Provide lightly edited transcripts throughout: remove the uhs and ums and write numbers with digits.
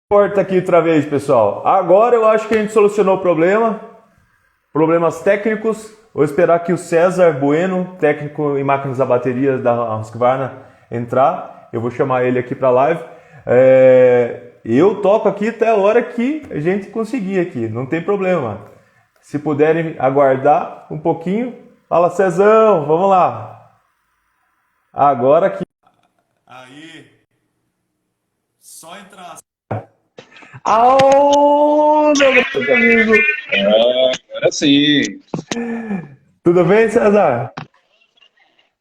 Porta aqui outra vez, pessoal. Agora eu acho que a gente solucionou o problema. Problemas técnicos. Vou esperar que o César Bueno, técnico em máquinas a bateria da Husqvarna, entrar. Eu vou chamar ele aqui para a live. Eu toco aqui até a hora que a gente conseguir aqui. Não tem problema. Se puderem aguardar um pouquinho. Fala, Cezão, vamos lá. Agora aqui. Aí. Só entrar. Aô, meu grande amigo! Agora sim. Tudo bem, César?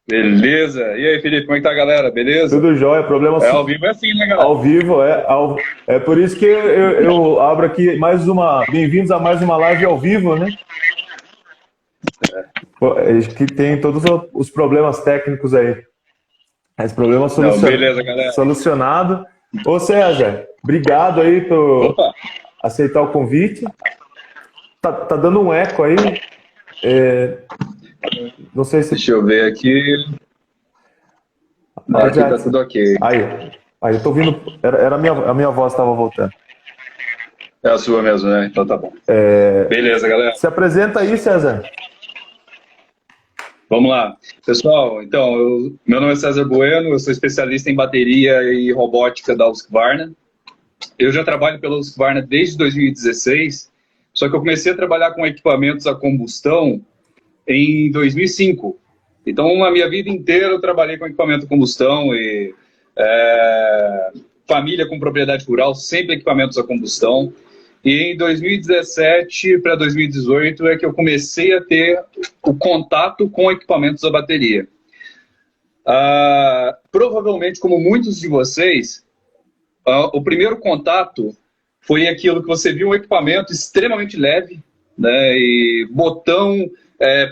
Beleza. E aí, Felipe, como é que tá a galera? Beleza? Tudo jóia, problema Ao vivo é assim, né, galera? ao vivo, é por isso que eu abro aqui mais uma. Bem-vindos a mais uma live ao vivo, né? Que tem todos os problemas técnicos aí. Esse problema Não, beleza, galera. solucionado. Ô César, obrigado aí por Opa! aceitar o convite. Tá dando um eco aí. Não sei se. Deixa eu ver aqui. Não, aqui tá tudo ok. Aí eu tô ouvindo. Era a minha voz estava voltando. É a sua mesmo, né? Então tá bom. Beleza, galera. Se apresenta aí, César. Vamos lá. Pessoal, então, meu nome é César Bueno, eu sou especialista em bateria e robótica da Husqvarna. Eu já trabalho pela Husqvarna desde 2016, só que eu comecei a trabalhar com equipamentos a combustão em 2005. Então, a minha vida inteira eu trabalhei com equipamento a combustão e família com propriedade rural, sempre equipamentos a combustão. E em 2017 para 2018 é que eu comecei a ter o contato com equipamentos a bateria. Provavelmente, como muitos de vocês, o primeiro contato foi aquilo que você viu, um equipamento extremamente leve, né, e botão,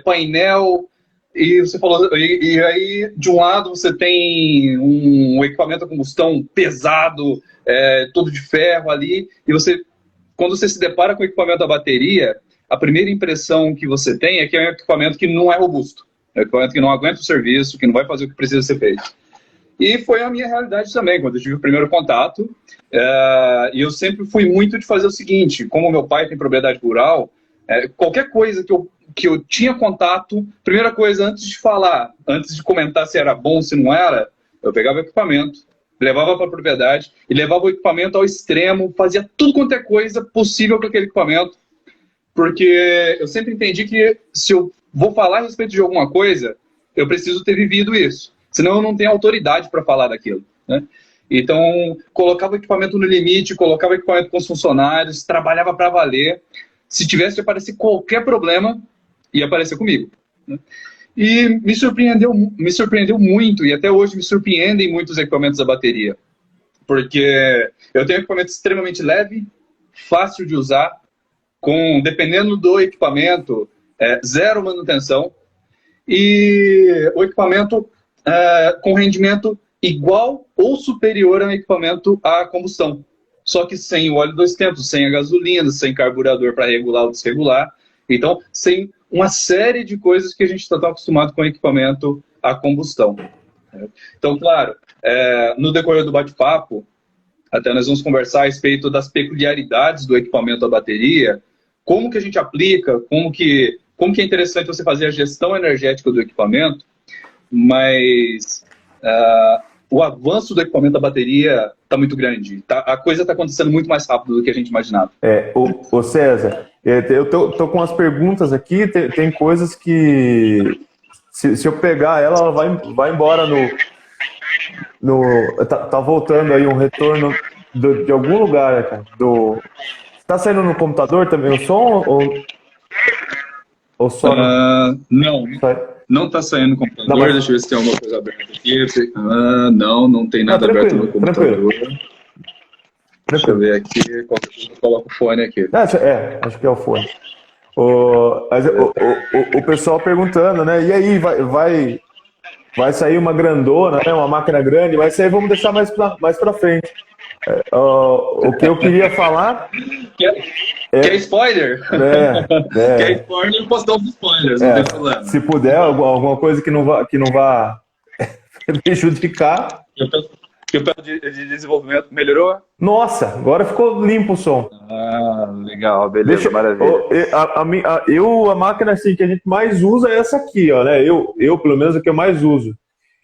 painel, e você falou, e aí de um lado você tem um equipamento a combustão pesado, todo de ferro ali, e quando você se depara com o equipamento a bateria, a primeira impressão que você tem é que é um equipamento que não é robusto, é um equipamento que não aguenta o serviço, que não vai fazer o que precisa ser feito. E foi a minha realidade também, quando eu tive o primeiro contato. E eu sempre fui muito de fazer o seguinte, como meu pai tem propriedade rural, qualquer coisa que eu tinha contato, primeira coisa, antes de falar, antes de comentar se era bom ou se não era, eu pegava o equipamento, levava para a propriedade e levava o equipamento ao extremo, fazia tudo quanto é coisa possível com aquele equipamento, porque eu sempre entendi que se eu vou falar a respeito de alguma coisa, eu preciso ter vivido isso, senão eu não tenho autoridade para falar daquilo, né? Então, colocava o equipamento no limite, colocava o equipamento com os funcionários, trabalhava para valer. Se tivesse de aparecer qualquer problema, ia aparecer comigo, né? E me surpreendeu muito, e até hoje me surpreendem muitos equipamentos a bateria, porque eu tenho equipamento extremamente leve, fácil de usar, dependendo do equipamento, zero manutenção, e o equipamento com rendimento igual ou superior a um equipamento a combustão, só que sem o óleo dois tempos, sem a gasolina, sem carburador para regular ou desregular, então sem uma série de coisas que a gente está tão acostumado com equipamento a combustão. Então, claro, no decorrer do bate-papo, até nós vamos conversar a respeito das peculiaridades do equipamento a bateria, como que a gente aplica, como que é interessante você fazer a gestão energética do equipamento, mas o avanço do equipamento a bateria está muito grande. A coisa está acontecendo muito mais rápido do que a gente imaginava. Ô César, eu tô com as perguntas aqui, tem coisas que se eu pegar ela vai embora tá voltando aí um retorno de algum lugar, né, cara? Tá saindo no computador também o som ou só Não, sai? não está saindo no computador. Não, mas... Deixa eu ver se tem alguma coisa aberta aqui. Não tem nada aberto no computador. Deixa eu ver aqui, qualquer coisa eu coloco o fone aqui. Acho que é o fone. O pessoal perguntando, né? E aí, vai sair uma grandona, né? Uma máquina grande, mas isso aí vamos deixar mais pra frente. O que eu queria falar... Quer spoiler? Quer spoiler, postar os spoilers, não tem problema. Se puder, alguma coisa que não vá prejudicar... E o período de desenvolvimento melhorou? Nossa, agora ficou limpo o som. Ah, legal, beleza, maravilha. A máquina assim, que a gente mais usa é essa aqui, ó, né? Pelo menos, a que eu mais uso.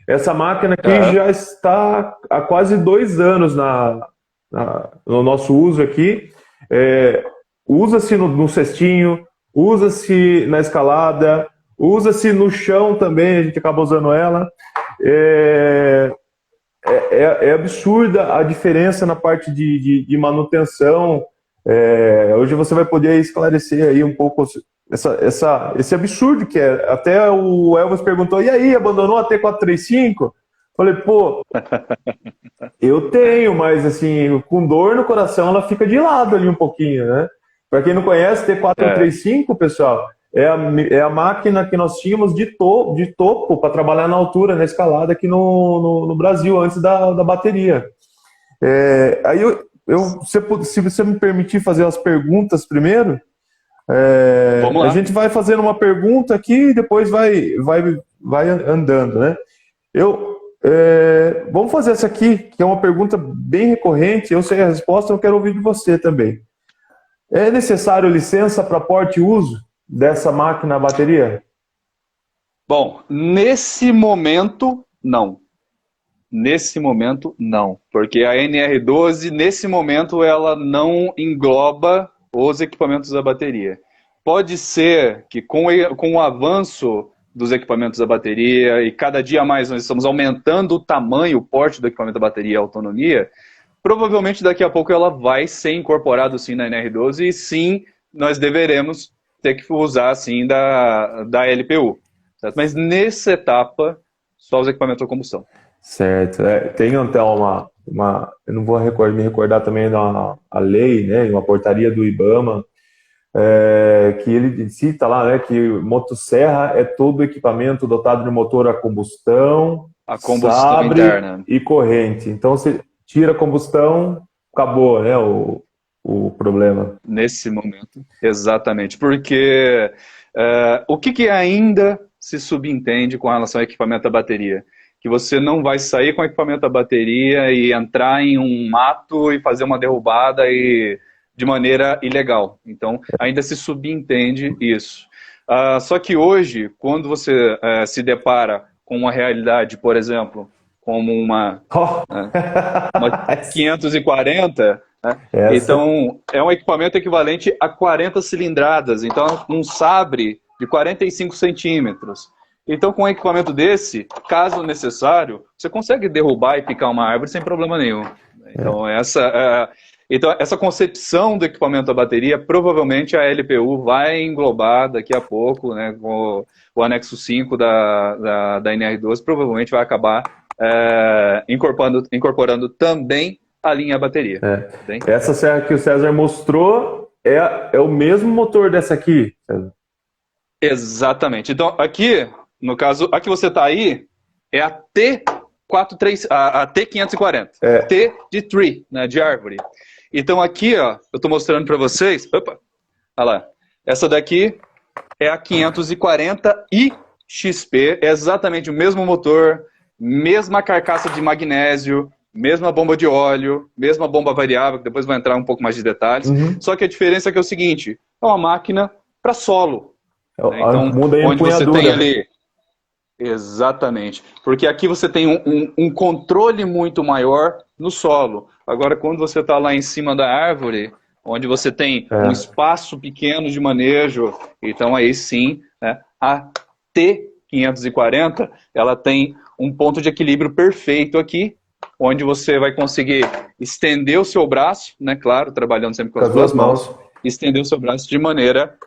Essa máquina aqui Aham. já está há quase 2 anos no nosso uso aqui. Usa-se no cestinho, usa-se na escalada, usa-se no chão também, a gente acaba usando ela. É, é absurda a diferença na parte de manutenção. Hoje você vai poder esclarecer aí um pouco esse absurdo que é. Até o Elvis perguntou, e aí, abandonou a T435? Falei, pô, eu tenho, mas assim, com dor no coração ela fica de lado ali um pouquinho, né? Para quem não conhece, É, T435, pessoal, é a máquina que nós tínhamos de topo para trabalhar na altura, na escalada aqui no Brasil, antes da bateria. Aí se você me permitir fazer as perguntas primeiro, vamos a lá. gente vai fazendo uma pergunta aqui e depois vai andando, né? Vamos fazer essa aqui, que é uma pergunta bem recorrente. Eu sei a resposta, eu quero ouvir de você também. É necessário licença para porte e uso dessa máquina a bateria? Bom, nesse momento, não. Nesse momento, não. Porque a NR12, nesse momento, ela não engloba os equipamentos da bateria. Pode ser que com o avanço dos equipamentos da bateria e cada dia mais nós estamos aumentando o tamanho, o porte do equipamento da bateria e a autonomia, provavelmente daqui a pouco ela vai ser incorporada sim na NR12 e sim, nós deveremos ter que usar sim da LPU. Certo? Mas nessa etapa, só os equipamentos a combustão. Certo. Tem até eu não vou me recordar também da a lei, né, uma portaria do IBAMA, que ele cita lá, né, que motosserra é todo equipamento dotado de motor a combustão, A combustão sabre interna. e corrente. Então, você tira a combustão, acabou, né, o problema. Nesse momento, exatamente. Porque o que ainda se subentende com relação ao equipamento da bateria? Que você não vai sair com o equipamento da bateria e entrar em um mato e fazer uma derrubada de maneira ilegal. Então, ainda se subentende isso. Só que hoje, quando você se depara com uma realidade, por exemplo, como Oh. uma 540, né? Essa, Então, é um equipamento equivalente a 40 cilindradas. Então, um sabre de 45 centímetros. Então, com um equipamento desse, caso necessário, você consegue derrubar e picar uma árvore sem problema nenhum. Então, essa concepção do equipamento da bateria, provavelmente a LPU vai englobar daqui a pouco, né, com o anexo 5 da NR12, provavelmente vai acabar incorporando também a linha bateria. Bem? essa serra que o César mostrou é o mesmo motor dessa aqui, César. Exatamente. Então, aqui, no caso, a que você está aí é a a T540. T de tree, né, de árvore. Então, aqui, ó, eu estou mostrando para vocês. Opa, olha lá. Essa daqui é a 540 XP, é exatamente o mesmo motor, mesma carcaça de magnésio, mesma bomba de óleo, mesma bomba variável, que depois vai entrar um pouco mais de detalhes. Uhum. Só que a diferença é que é o seguinte, é uma máquina para solo. Né? Então, Muda a onde você empunhadura. tem ali... Exatamente. Porque aqui você tem um controle muito maior no solo. Agora, quando você está lá em cima da árvore, onde você tem um espaço pequeno de manejo, então aí sim, né, a T540, ela tem um ponto de equilíbrio perfeito aqui, onde você vai conseguir estender o seu braço, né, claro, trabalhando sempre com as duas mãos, estender o seu braço de maneira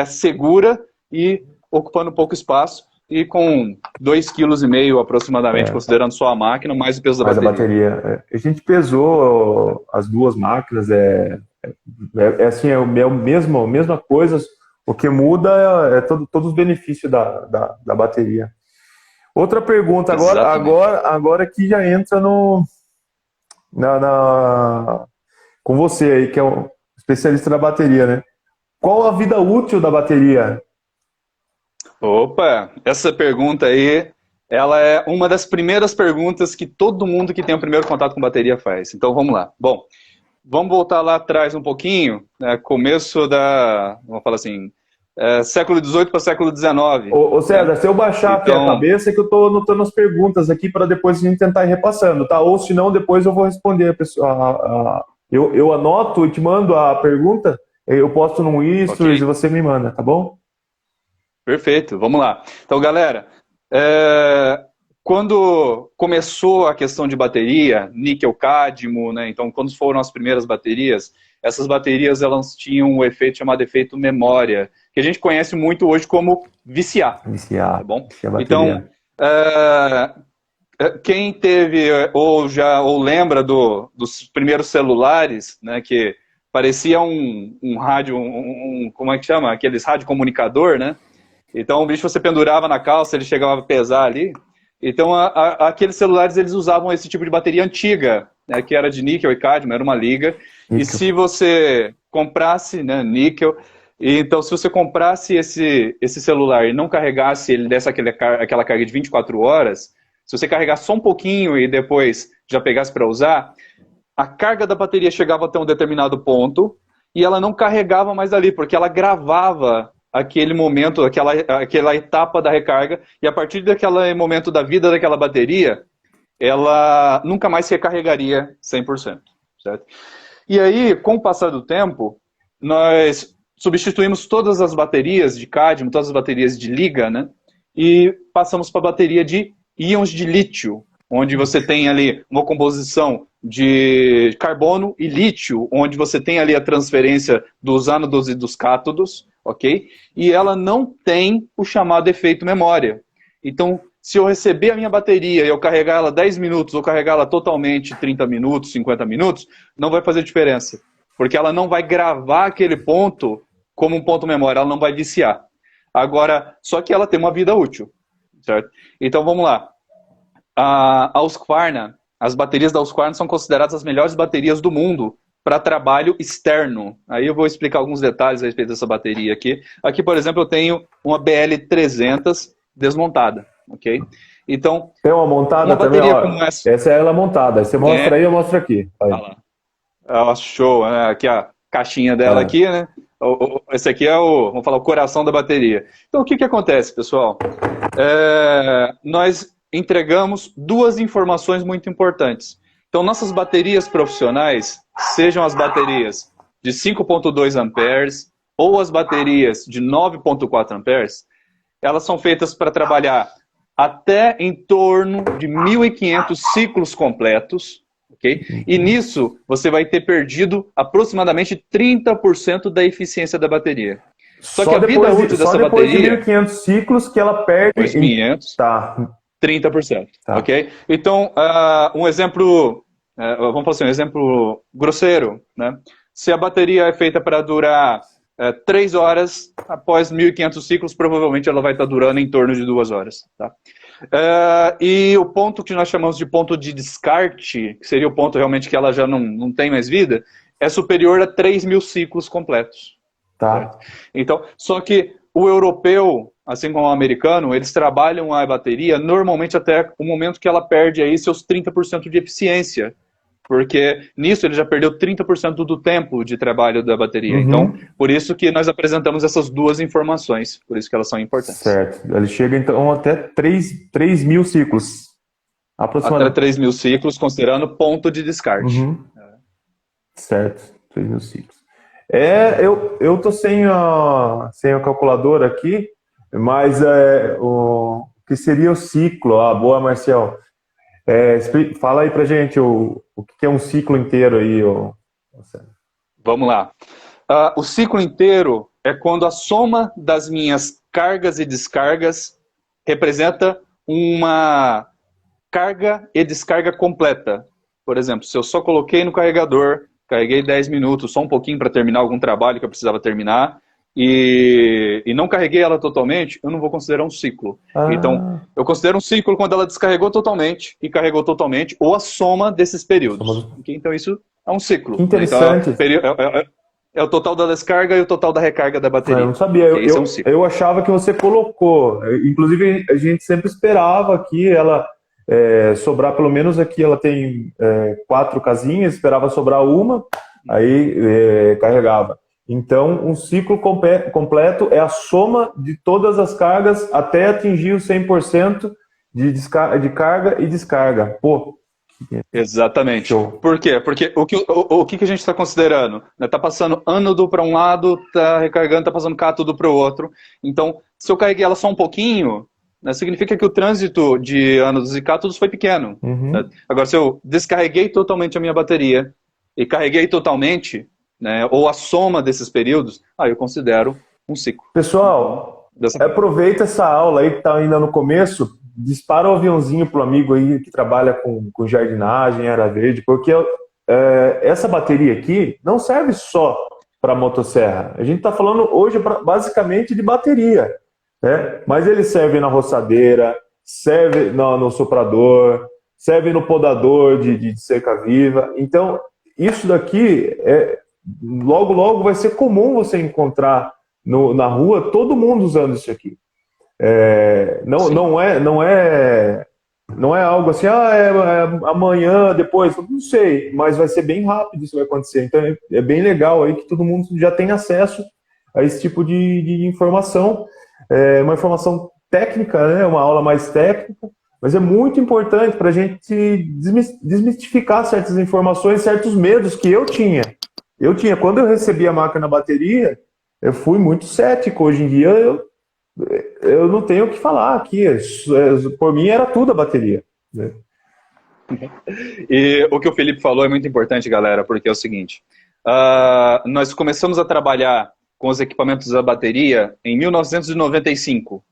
segura e ocupando pouco espaço, e com 2,5 kg aproximadamente, considerando só a máquina, mais o peso da bateria. A gente pesou as duas máquinas, assim, a mesma coisa, o que muda todos os benefícios da bateria. Outra pergunta, agora que já entra com você aí, que é um especialista da bateria, né? Qual a vida útil da bateria? Opa, essa pergunta aí ela é uma das primeiras perguntas que todo mundo que tem o primeiro contato com bateria faz. Então vamos lá. Bom, vamos voltar lá atrás um pouquinho, né, começo da, vamos falar assim, século XVIII para século XIX. Ô César, se eu baixar aqui a cabeça, é que eu estou anotando as perguntas aqui para depois a gente tentar ir repassando, tá? Ou se não, depois eu vou responder a pessoa. Eu anoto e te mando a pergunta, eu posto num Stories e você me manda, tá bom? Perfeito, vamos lá. Então, galera, quando começou a questão de bateria, níquel-cádmio, né? Então, quando foram as primeiras baterias, essas baterias elas tinham um efeito chamado efeito memória, que a gente conhece muito hoje como viciar. Viciar. Tá bom? Viciar então, quem teve ou lembra dos primeiros celulares, né, que parecia um rádio, como é que chama? Aqueles radiocomunicador, né? Então o bicho você pendurava na calça, ele chegava a pesar ali. Então aqueles celulares eles usavam esse tipo de bateria antiga, né, que era de níquel e cádmio, era uma liga. Níquel. E se você comprasse, né, níquel, então se você comprasse esse celular e não carregasse, ele desse aquela carga de 24 horas, se você carregasse só um pouquinho e depois já pegasse para usar, a carga da bateria chegava até um determinado ponto e ela não carregava mais ali, porque ela gravava aquele momento, aquela etapa da recarga, e a partir daquele momento da vida daquela bateria, ela nunca mais se recarregaria 100%, certo? E aí, com o passar do tempo, nós substituímos todas as baterias de cádmio, todas as baterias de liga, né? E passamos para a bateria de íons de lítio, onde você tem ali uma composição de carbono e lítio, onde você tem ali a transferência dos ânodos e dos cátodos, ok? E ela não tem o chamado efeito memória. Então, se eu receber a minha bateria e eu carregar ela 10 minutos ou carregar ela totalmente 30 minutos, 50 minutos, não vai fazer diferença. Porque ela não vai gravar aquele ponto como um ponto memória, ela não vai viciar. Agora, só que ela tem uma vida útil, certo? Então, vamos lá. A Husqvarna, as baterias da Husqvarna são consideradas as melhores baterias do mundo para trabalho externo. Aí eu vou explicar alguns detalhes a respeito dessa bateria aqui. Aqui, por exemplo, eu tenho uma BL300 desmontada, ok? Então, tem uma montada uma também, bateria ó, como essa é ela montada. Aí você mostra aí, eu mostro aqui. Aí. Show, né? Aqui a caixinha dela aqui, né? Esse aqui é vamos falar, o coração da bateria. Então, o que acontece, pessoal? Nós entregamos duas informações muito importantes. Então, nossas baterias profissionais, sejam as baterias de 5.2 amperes ou as baterias de 9.4 amperes, elas são feitas para trabalhar até em torno de 1.500 ciclos completos, ok? E nisso, você vai ter perdido aproximadamente 30% da eficiência da bateria. Só que a vida útil dessa bateria... Só depois de 1.500 ciclos que ela perde... Depois de 500... Tá. 30%, ok? Então, um exemplo, vamos falar assim, um exemplo grosseiro, né? Se a bateria é feita para durar 3 horas, após 1.500 ciclos, provavelmente ela vai estar durando em torno de 2 horas, tá? E o ponto que nós chamamos de ponto de descarte, que seria o ponto realmente que ela já não tem mais vida, é superior a 3.000 ciclos completos. Tá. Certo? Então, só que o europeu, assim como o americano, eles trabalham a bateria normalmente até o momento que ela perde aí seus 30% de eficiência. Porque nisso ele já perdeu 30% do tempo de trabalho da bateria. Então, por isso que nós apresentamos essas duas informações. Por isso que elas são importantes. Certo. Ele chega então até 3.000 ciclos. Até 3.000 ciclos, considerando ponto de descarte. Certo. 3.000 ciclos. Eu tô sem a calculadora aqui, mas o que seria o ciclo? Boa, Marcel. Fala aí pra gente o que é um ciclo inteiro aí. Vamos lá. O ciclo inteiro é quando a soma das minhas cargas e descargas representa uma carga e descarga completa. Por exemplo, se eu só coloquei no carregador, carreguei 10 minutos, só um pouquinho para terminar algum trabalho que eu precisava terminar, e não carreguei ela totalmente, eu não vou considerar um ciclo. Então, eu considero um ciclo quando ela descarregou totalmente e carregou totalmente, ou a soma desses períodos. Então, isso é um ciclo. Interessante. Então, é o total da descarga e o total da recarga da bateria. Eu não sabia, Esse é um ciclo. eu achava que você colocou. Inclusive, a gente sempre esperava que ela sobrar, pelo menos aqui ela tem 4 casinhas, esperava sobrar uma, aí carregava. Então, um ciclo completo é a soma de todas as cargas até atingir o 100% de carga e descarga. Pô, Exatamente. show. Por quê? Porque o que a gente está considerando? Está passando ânodo para um lado, está recarregando, está passando cátodo para o outro. Então, se eu carreguei ela só um pouquinho, né, significa que o trânsito de ânodos e cátodos foi pequeno. Uhum. Né? Agora, se eu descarreguei totalmente a minha bateria e carreguei totalmente, né, ou a soma desses períodos, aí eu considero um ciclo. Pessoal, aproveita essa aula aí que está ainda no começo, dispara o aviãozinho pro amigo aí que trabalha com jardinagem, área verde, porque essa bateria aqui não serve só para motosserra. A gente está falando hoje basicamente de bateria, né? Mas ele serve na roçadeira, serve no soprador, serve no podador de cerca-viva. Então, isso daqui logo, logo vai ser comum você encontrar na rua todo mundo usando isso aqui. Não é algo assim, amanhã, depois, não sei, mas vai ser bem rápido isso vai acontecer. Então é bem legal aí que todo mundo já tem acesso a esse tipo de informação, uma informação técnica, né? Uma aula mais técnica, mas é muito importante para a gente desmistificar certas informações, certos medos que eu tinha. Quando eu recebi a máquina bateria, eu fui muito cético. Hoje em dia eu não tenho o que falar aqui. Por mim era tudo a bateria, né? E o que o Felipe falou é muito importante, galera, porque é o seguinte, nós começamos a trabalhar com os equipamentos da bateria em 1995,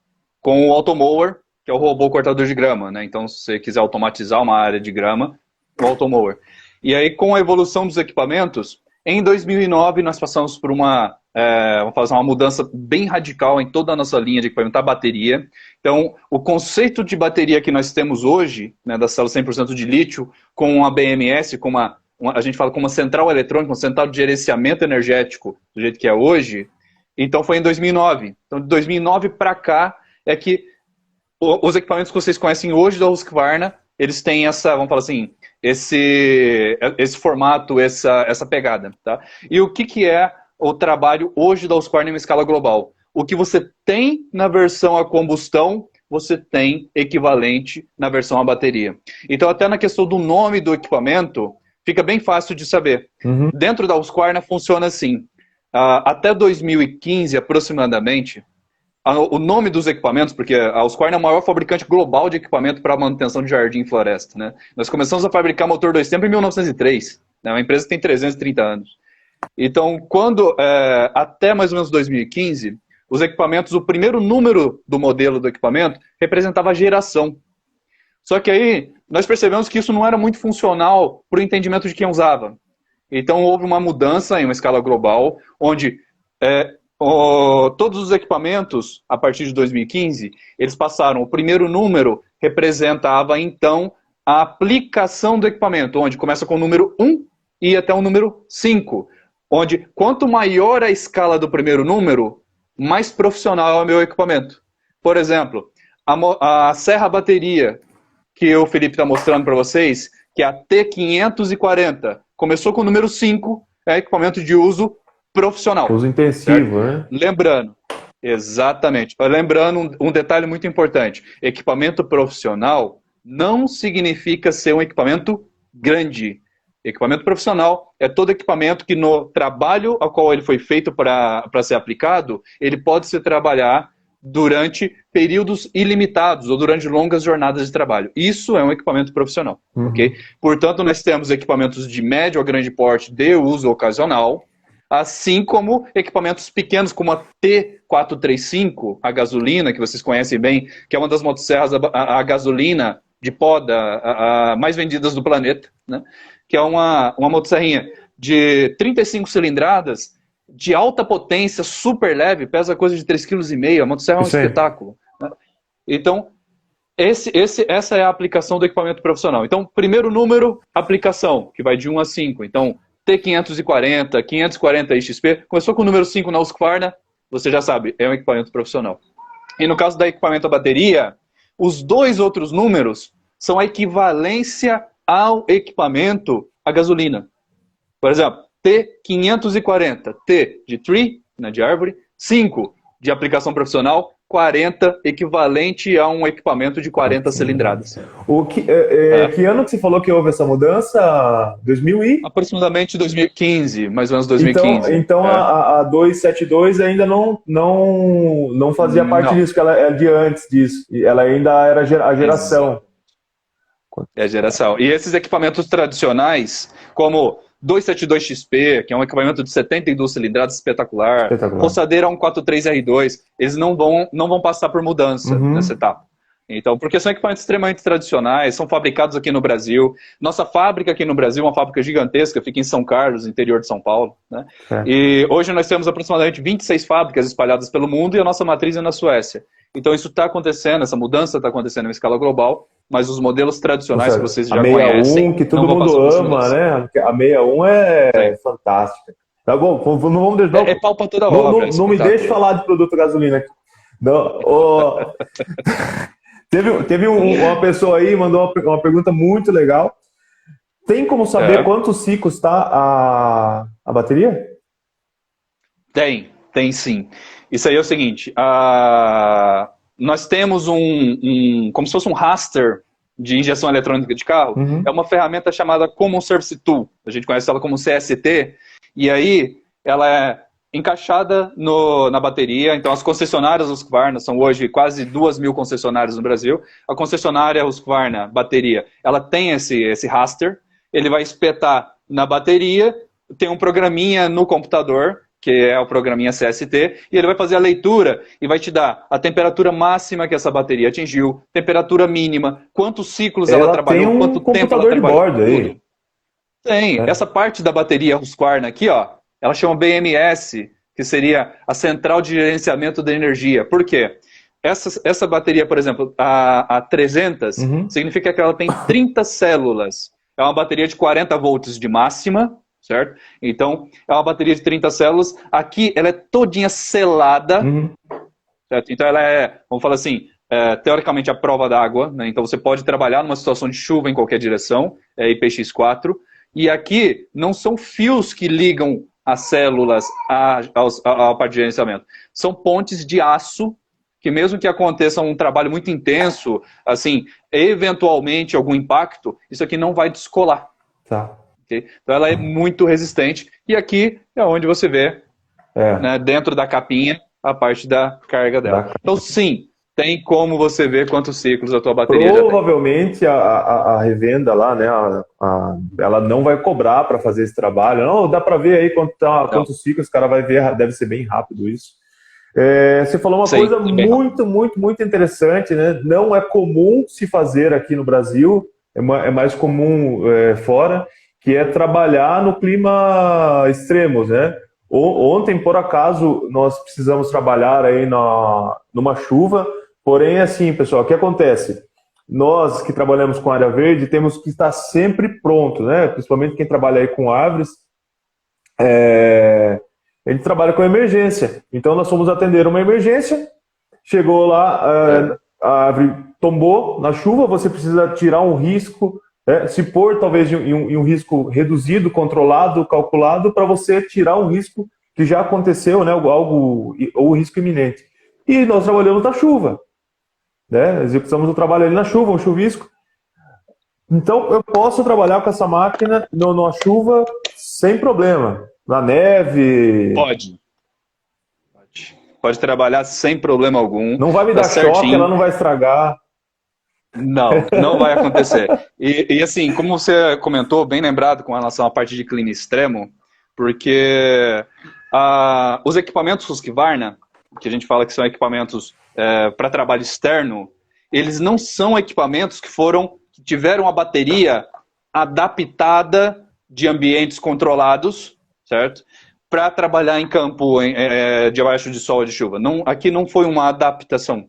com o Automower, que é o robô cortador de grama, né? Então, se você quiser automatizar uma área de grama, o Automower. E aí, com a evolução dos equipamentos, em 2009 nós passamos por uma mudança bem radical em toda a nossa linha de equipamento, a bateria. Então, o conceito de bateria que nós temos hoje, né, da célula 100% de lítio, com a BMS, a gente fala com uma central eletrônica, uma central de gerenciamento energético, do jeito que é hoje, então foi em 2009. Então, de 2009 para cá, é que os equipamentos que vocês conhecem hoje da Husqvarna, eles têm vamos falar assim, esse formato, essa pegada. Tá? E o que é o trabalho hoje da Husqvarna em uma escala global? O que você tem na versão a combustão, você tem equivalente na versão a bateria. Então, até na questão do nome do equipamento, fica bem fácil de saber. Uhum. Dentro da Husqvarna funciona assim. Até 2015, aproximadamente, o nome dos equipamentos, porque a Husqvarna é o maior fabricante global de equipamento para manutenção de jardim e floresta, né? Nós começamos a fabricar motor 2 tempos em 1903, né? Uma empresa que tem 330 anos. Então, até mais ou menos 2015, os equipamentos, o primeiro número do modelo do equipamento representava a geração. Só que aí, nós percebemos que isso não era muito funcional para o entendimento de quem usava. Então, houve uma mudança em uma escala global, onde todos os equipamentos, a partir de 2015, eles passaram, o primeiro número representava, então, a aplicação do equipamento, onde começa com o número 1 e até o número 5, onde quanto maior a escala do primeiro número, mais profissional é o meu equipamento. Por exemplo, a serra bateria, que o Felipe está mostrando para vocês, que é a T540, começou com o número 5, é equipamento de uso profissional. Uso intensivo, certo? Né? Lembrando, exatamente. Lembrando um detalhe muito importante. Equipamento profissional não significa ser um equipamento grande. Equipamento profissional é todo equipamento que no trabalho ao qual ele foi feito para ser aplicado, ele pode se trabalhar durante períodos ilimitados ou durante longas jornadas de trabalho. Isso é um equipamento profissional. Uhum. Okay? Portanto, nós temos equipamentos de médio a grande porte de uso ocasional, assim como equipamentos pequenos como a T435, a gasolina, que vocês conhecem bem, que é uma das motosserras a gasolina de poda mais vendidas do planeta, né? Que é uma motosserrinha de 35 cilindradas, de alta potência, super leve, pesa coisa de 3,5 kg, a motosserra é um espetáculo. Né? Então, essa é a aplicação do equipamento profissional. Então, primeiro número, aplicação, que vai de 1 a 5. Então, T540, 540 XP, começou com o número 5 na Husqvarna, você já sabe, é um equipamento profissional. E no caso da equipamento a bateria, os dois outros números são a equivalência ao equipamento a gasolina. Por exemplo, T540, T de tree, né, de árvore, 5 de aplicação profissional, 40 equivalente a um equipamento de 40 cilindradas. Que ano que você falou que houve essa mudança? 2000 e? Aproximadamente 2015, mais ou menos 2015. Então a 272 ainda não fazia parte disso, que ela é de antes disso. Ela ainda era a geração. É a geração. E esses equipamentos tradicionais, como 272XP, que é um equipamento de 72 cilindradas espetacular. Roçadeira 143R2, eles não vão passar por mudança nessa etapa. Então, porque são equipamentos extremamente tradicionais, são fabricados aqui no Brasil. Nossa fábrica aqui no Brasil é uma fábrica gigantesca, fica em São Carlos, interior de São Paulo, né? E hoje nós temos aproximadamente 26 fábricas espalhadas pelo mundo e a nossa matriz é na Suécia. Então isso está acontecendo, essa mudança está acontecendo em escala global, mas os modelos tradicionais que vocês já conhecem... A 61, que todo mundo ama, né? A 61 é fantástica. Tá bom, não vamos deixar... É pau pra toda obra. Não me deixe falar de produto gasolina aqui. Não, Teve uma pessoa aí, mandou uma pergunta muito legal. Tem como saber quantos ciclos está a bateria? Tem sim. Isso aí é o seguinte, nós temos como se fosse um raster de injeção eletrônica de carro. É uma ferramenta chamada Common Service Tool. A gente conhece ela como CST. E aí, ela é encaixada na bateria. Então, as concessionárias Husqvarna são hoje quase 2.000 concessionárias no Brasil. A concessionária Husqvarna bateria, ela tem esse raster. Ele vai espetar na bateria, tem um programinha no computador, que é o programinha CST, e ele vai fazer a leitura e vai te dar a temperatura máxima que essa bateria atingiu, temperatura mínima, quantos ciclos ela trabalhou, quanto tempo ela trabalhou. Tem um computador de bordo aí. Tem. Essa parte da bateria Husqvarna aqui, ó, ela chama BMS, que seria a central de gerenciamento da energia. Por quê? Essa bateria, por exemplo, a 300, significa que ela tem 30 células. É uma bateria de 40 volts de máxima, certo? Então, é uma bateria de 30 células. Aqui, ela é todinha selada, certo? Então, ela é, vamos falar assim, teoricamente, a prova d'água, né? Então, você pode trabalhar numa situação de chuva em qualquer direção, IPX4. E aqui, não são fios que ligam as células à parte de gerenciamento. São pontes de aço, que mesmo que aconteça um trabalho muito intenso, assim, eventualmente algum impacto, isso aqui não vai descolar. Tá. Okay? Então ela é muito resistente. E aqui é onde você vê, né, dentro da capinha, a parte da carga dela. Então sim, tem como você ver quantos ciclos a tua bateria provavelmente a revenda lá, né, ela não vai cobrar para fazer esse trabalho. Não, dá para ver aí quantos ciclos, o cara vai ver, deve ser bem rápido isso. Você falou uma coisa muito interessante, né? Não é comum se fazer aqui no Brasil, é mais comum fora, que é trabalhar no clima extremos, né? Ontem, por acaso, nós precisamos trabalhar aí numa chuva, porém, assim, pessoal, o que acontece? Nós que trabalhamos com área verde temos que estar sempre pronto, né? Principalmente quem trabalha aí com árvores, ele trabalha com emergência. Então, nós fomos atender uma emergência, chegou lá, a árvore tombou na chuva, você precisa tirar um risco, se pôr talvez em um risco reduzido, controlado, calculado, para você tirar um risco que já aconteceu, né, ou um risco iminente. E nós trabalhamos na chuva, né, executamos o trabalho ali na chuva, um chuvisco. Então, eu posso trabalhar com essa máquina na chuva sem problema. Na neve... Pode trabalhar sem problema algum. Não vai me dar choque, ela não vai estragar. Não vai acontecer. E assim, como você comentou, bem lembrado com relação à parte de clima extremo, porque os equipamentos Husqvarna, que a gente fala que são equipamentos para trabalho externo, eles não são equipamentos que tiveram a bateria adaptada de ambientes controlados, certo? Para trabalhar em campo, debaixo de sol ou de chuva. Aqui não foi uma adaptação.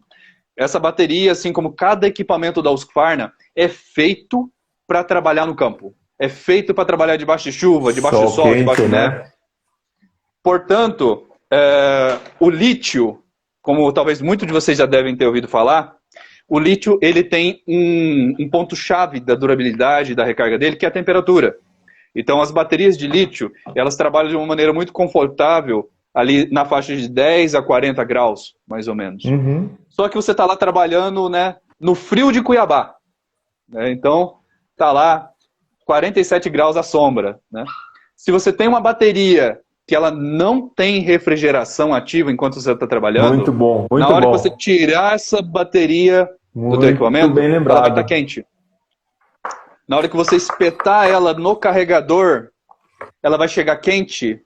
Essa bateria, assim como cada equipamento da Husqvarna, é feito para trabalhar no campo. é feito para trabalhar debaixo de chuva, debaixo do sol, quente, debaixo de né? neve. Portanto, o lítio, como talvez muitos de vocês já devem ter ouvido falar, o lítio ele tem um ponto-chave da durabilidade da recarga dele, que é a temperatura. Então, as baterias de lítio, elas trabalham de uma maneira muito confortável, ali na faixa de 10 a 40 graus, mais ou menos. Uhum. Só que você está lá trabalhando, né, no frio de Cuiabá. Né? Então, está lá 47 graus à sombra. Né? Se você tem uma bateria que ela não tem refrigeração ativa enquanto você está trabalhando, Muito bom, muito na hora bom. que você tirar essa bateria do teu equipamento, bem ela vai lembrado. estar quente. Na hora que você espetar ela no carregador, ela vai chegar quente.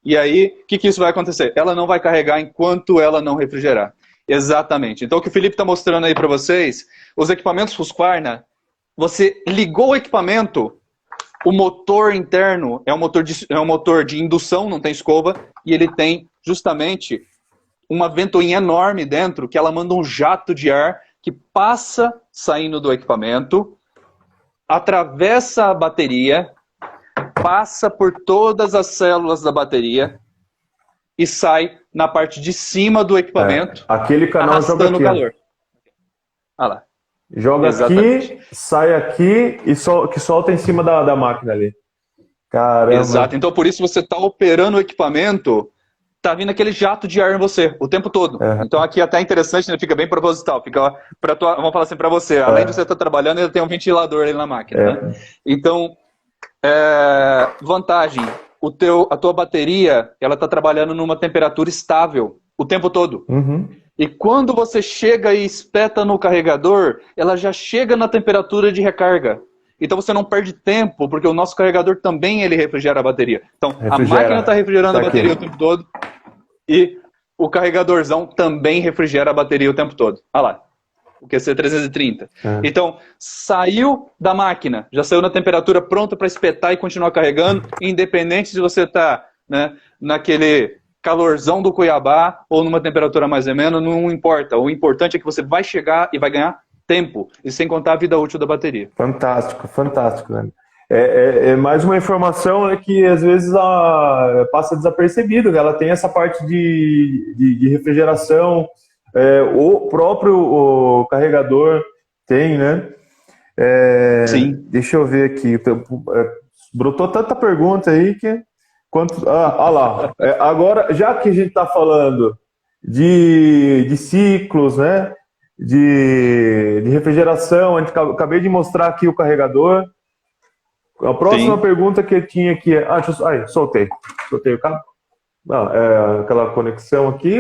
E aí, o que isso vai acontecer? Ela não vai carregar enquanto ela não refrigerar. Exatamente. Então, o que o Felipe está mostrando aí para vocês, os equipamentos Husqvarna, você ligou o equipamento, o motor interno é um motor de indução, não tem escova, e ele tem justamente uma ventoinha enorme dentro, que ela manda um jato de ar que passa saindo do equipamento, atravessa a bateria, passa por todas as células da bateria e sai na parte de cima do equipamento, aquele canal joga arrastando aqui, o calor. Olha lá. Joga Exatamente. aqui, sai aqui e que solta em cima da máquina ali. Caramba. Exato. Então, por isso, você está operando o equipamento, tá vindo aquele jato de ar em você o tempo todo. Então, aqui até é interessante, né? Fica bem proposital. Vamos falar assim para você. Além de você estar trabalhando, ainda tem um ventilador ali na máquina. Né? Então, vantagem. A tua bateria, ela está trabalhando numa temperatura estável o tempo todo. Uhum. E quando você chega e espeta no carregador, ela já chega na temperatura de recarga. Então você não perde tempo, porque o nosso carregador também ele refrigera a bateria. Então a máquina está refrigerando a bateria o tempo todo e o carregadorzão também refrigera a bateria o tempo todo. Olha lá, o QC330. Então saiu da máquina, já saiu na temperatura pronta para espetar e continuar carregando, independente se você está, né, naquele calorzão do Cuiabá ou numa temperatura mais ou menos, não importa. O importante é que você vai chegar e vai ganhar tempo, e sem contar a vida útil da bateria. Fantástico, fantástico, né? É mais uma informação, né, que às vezes passa desapercebido. Ela tem essa parte de refrigeração, o próprio carregador tem, né? Sim. Deixa eu ver aqui. Brotou tanta pergunta aí que... olha lá. Agora, já que a gente está falando de ciclos, né? De refrigeração, acabei de mostrar aqui o carregador. A próxima pergunta que eu tinha aqui é... soltei o cabo. Aquela conexão aqui.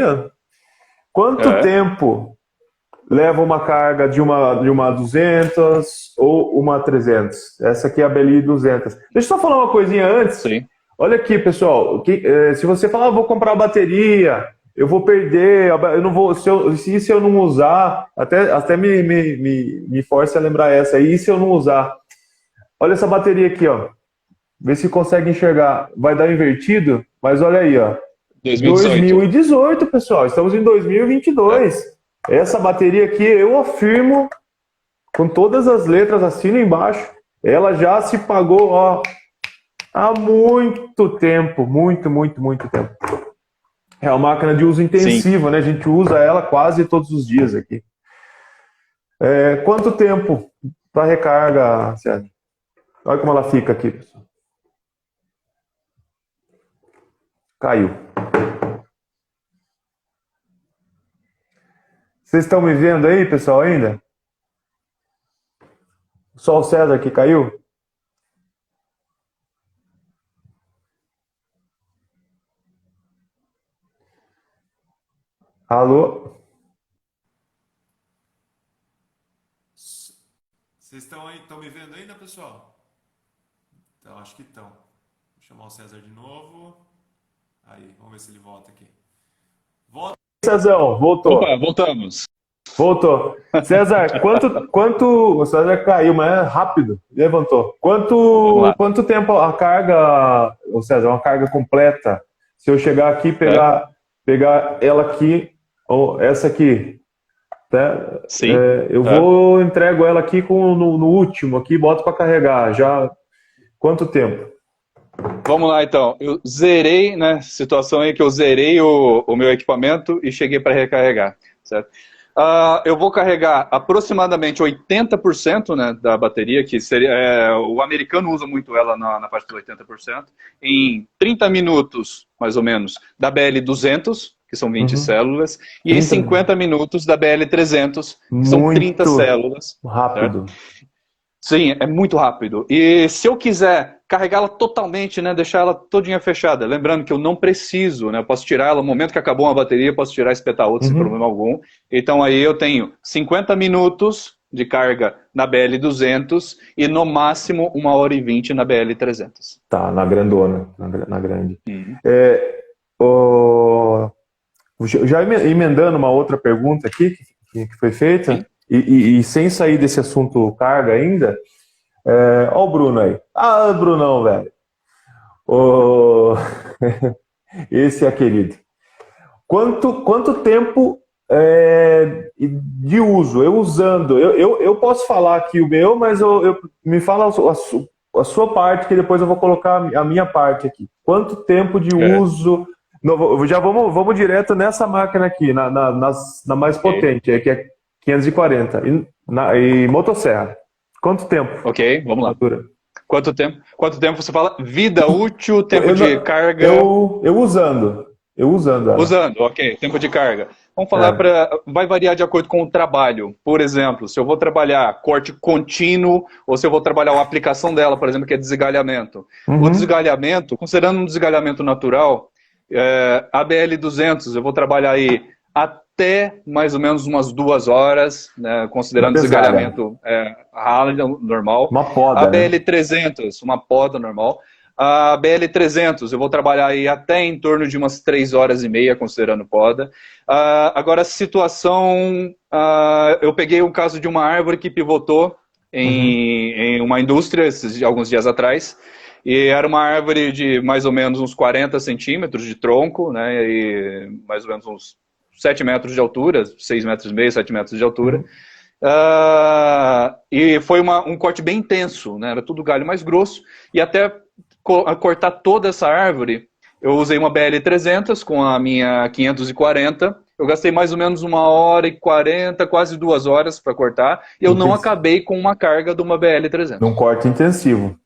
Quanto tempo leva uma carga de uma 200 ou uma 300? Essa aqui é a BLI 200. Deixa eu só falar uma coisinha antes. Sim. Olha aqui, pessoal. Se você falar, vou comprar bateria, eu vou perder, eu não vou. Se eu não usar, até me force a lembrar essa. E se eu não usar? Olha essa bateria aqui, ó. Vê se consegue enxergar. Vai dar invertido, mas olha aí, ó. 2018, pessoal. Estamos em 2022. Essa bateria aqui, eu afirmo, com todas as letras, assino embaixo, ela já se pagou, ó, há muito tempo. Muito tempo. É uma máquina de uso intensivo, Sim. né? A gente usa ela quase todos os dias aqui. Quanto tempo para recarga, Sérgio? Olha como ela fica aqui, pessoal. Caiu. Vocês estão me vendo aí, pessoal, ainda? Só o César que caiu? Alô? Vocês estão me vendo ainda, pessoal? Então, acho que estão. Vou chamar o César de novo. Aí, vamos ver se ele volta aqui. Volta. César, voltou. Opa, voltamos. Voltou. César, o César caiu, mas é rápido. Levantou. Quanto tempo a carga, César, uma carga completa? Se eu chegar aqui e pegar ela aqui, ou essa aqui, né? Sim. Eu entrego ela aqui no último aqui, boto para carregar. Já Quanto tempo? Vamos lá, então. Eu zerei, né? Situação aí que eu zerei o meu equipamento e cheguei para recarregar, certo? Eu vou carregar aproximadamente 80%, né, da bateria, que seria, o americano usa muito ela na parte dos 80%, em 30 minutos, mais ou menos, da BL200, que são 20 células, e em 50 minutos da BL300, que são 30 células. Rápido. Certo? Sim, é muito rápido. E se eu quiser carregá-la totalmente, né, deixar ela todinha fechada, lembrando que eu não preciso, né, eu posso tirar ela no momento que acabou uma bateria, eu posso tirar e espetar outra sem problema algum. Então aí eu tenho 50 minutos de carga na BL200 e no máximo 1h20 na BL300. Tá, na grandona, na grande. Já emendando uma outra pergunta aqui que foi feita, e sem sair desse assunto carga ainda, ó o Bruno aí. Ah, Brunão, velho. Esse é querido. Quanto tempo de uso? Eu usando, eu posso falar aqui o meu, mas me fala a sua parte, que depois eu vou colocar a minha parte aqui. Quanto tempo de uso? Já vamos direto nessa máquina aqui, na mais potente, que é 540. E motosserra. Quanto tempo? Ok, vamos lá. Quanto tempo você fala? Vida útil, tempo de carga? Eu usando ela. Usando, ok. Tempo de carga. Vamos falar vai variar de acordo com o trabalho. Por exemplo, se eu vou trabalhar corte contínuo ou se eu vou trabalhar a aplicação dela, por exemplo, que é desgalhamento. O desgalhamento, considerando um desgalhamento natural, a BL200, eu vou trabalhar aí até mais ou menos umas 2 horas, né, considerando desgalhamento normal. Uma poda, a BL300, uma poda normal. A BL300, eu vou trabalhar aí até em torno de umas 3h30, considerando poda. Agora, a situação... eu peguei o caso de uma árvore que pivotou em uma indústria alguns dias atrás. E era uma árvore de mais ou menos uns 40 centímetros de tronco, né, e mais ou menos uns 7 metros de altura, 6,5 metros, 7 metros de altura. E foi um corte bem intenso, né, era tudo galho mais grosso. E até cortar toda essa árvore, eu usei uma BL300 com a minha 540. Eu gastei mais ou menos 1h40, quase 2 horas para cortar. E eu não acabei com uma carga de uma BL300. Num corte intensivo.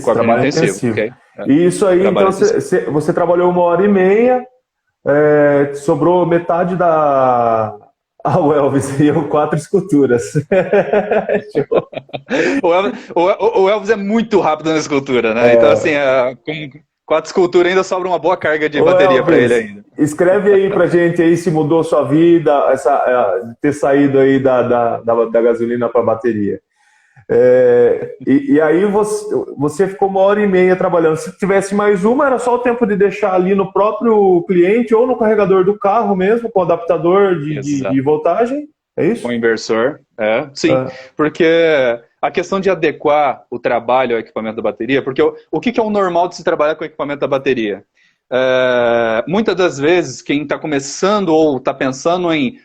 Trabalho intensivo. Okay. E isso aí, então, você trabalhou 1h30, sobrou metade da... o Elvis e eu 4 esculturas. o Elvis é muito rápido na escultura, né? Então, assim, com 4 esculturas ainda sobra uma boa carga de bateria para ele ainda. Escreve aí pra gente aí se mudou sua vida, ter saído aí da gasolina para bateria. E aí você ficou 1h30 trabalhando. Se tivesse mais uma, era só o tempo de deixar ali no próprio cliente ou no carregador do carro mesmo, com adaptador de voltagem, é isso? Com inversor, sim, porque a questão de adequar o trabalho ao equipamento da bateria, porque o que é o normal de se trabalhar com o equipamento da bateria? Muitas das vezes, quem está começando ou está pensando em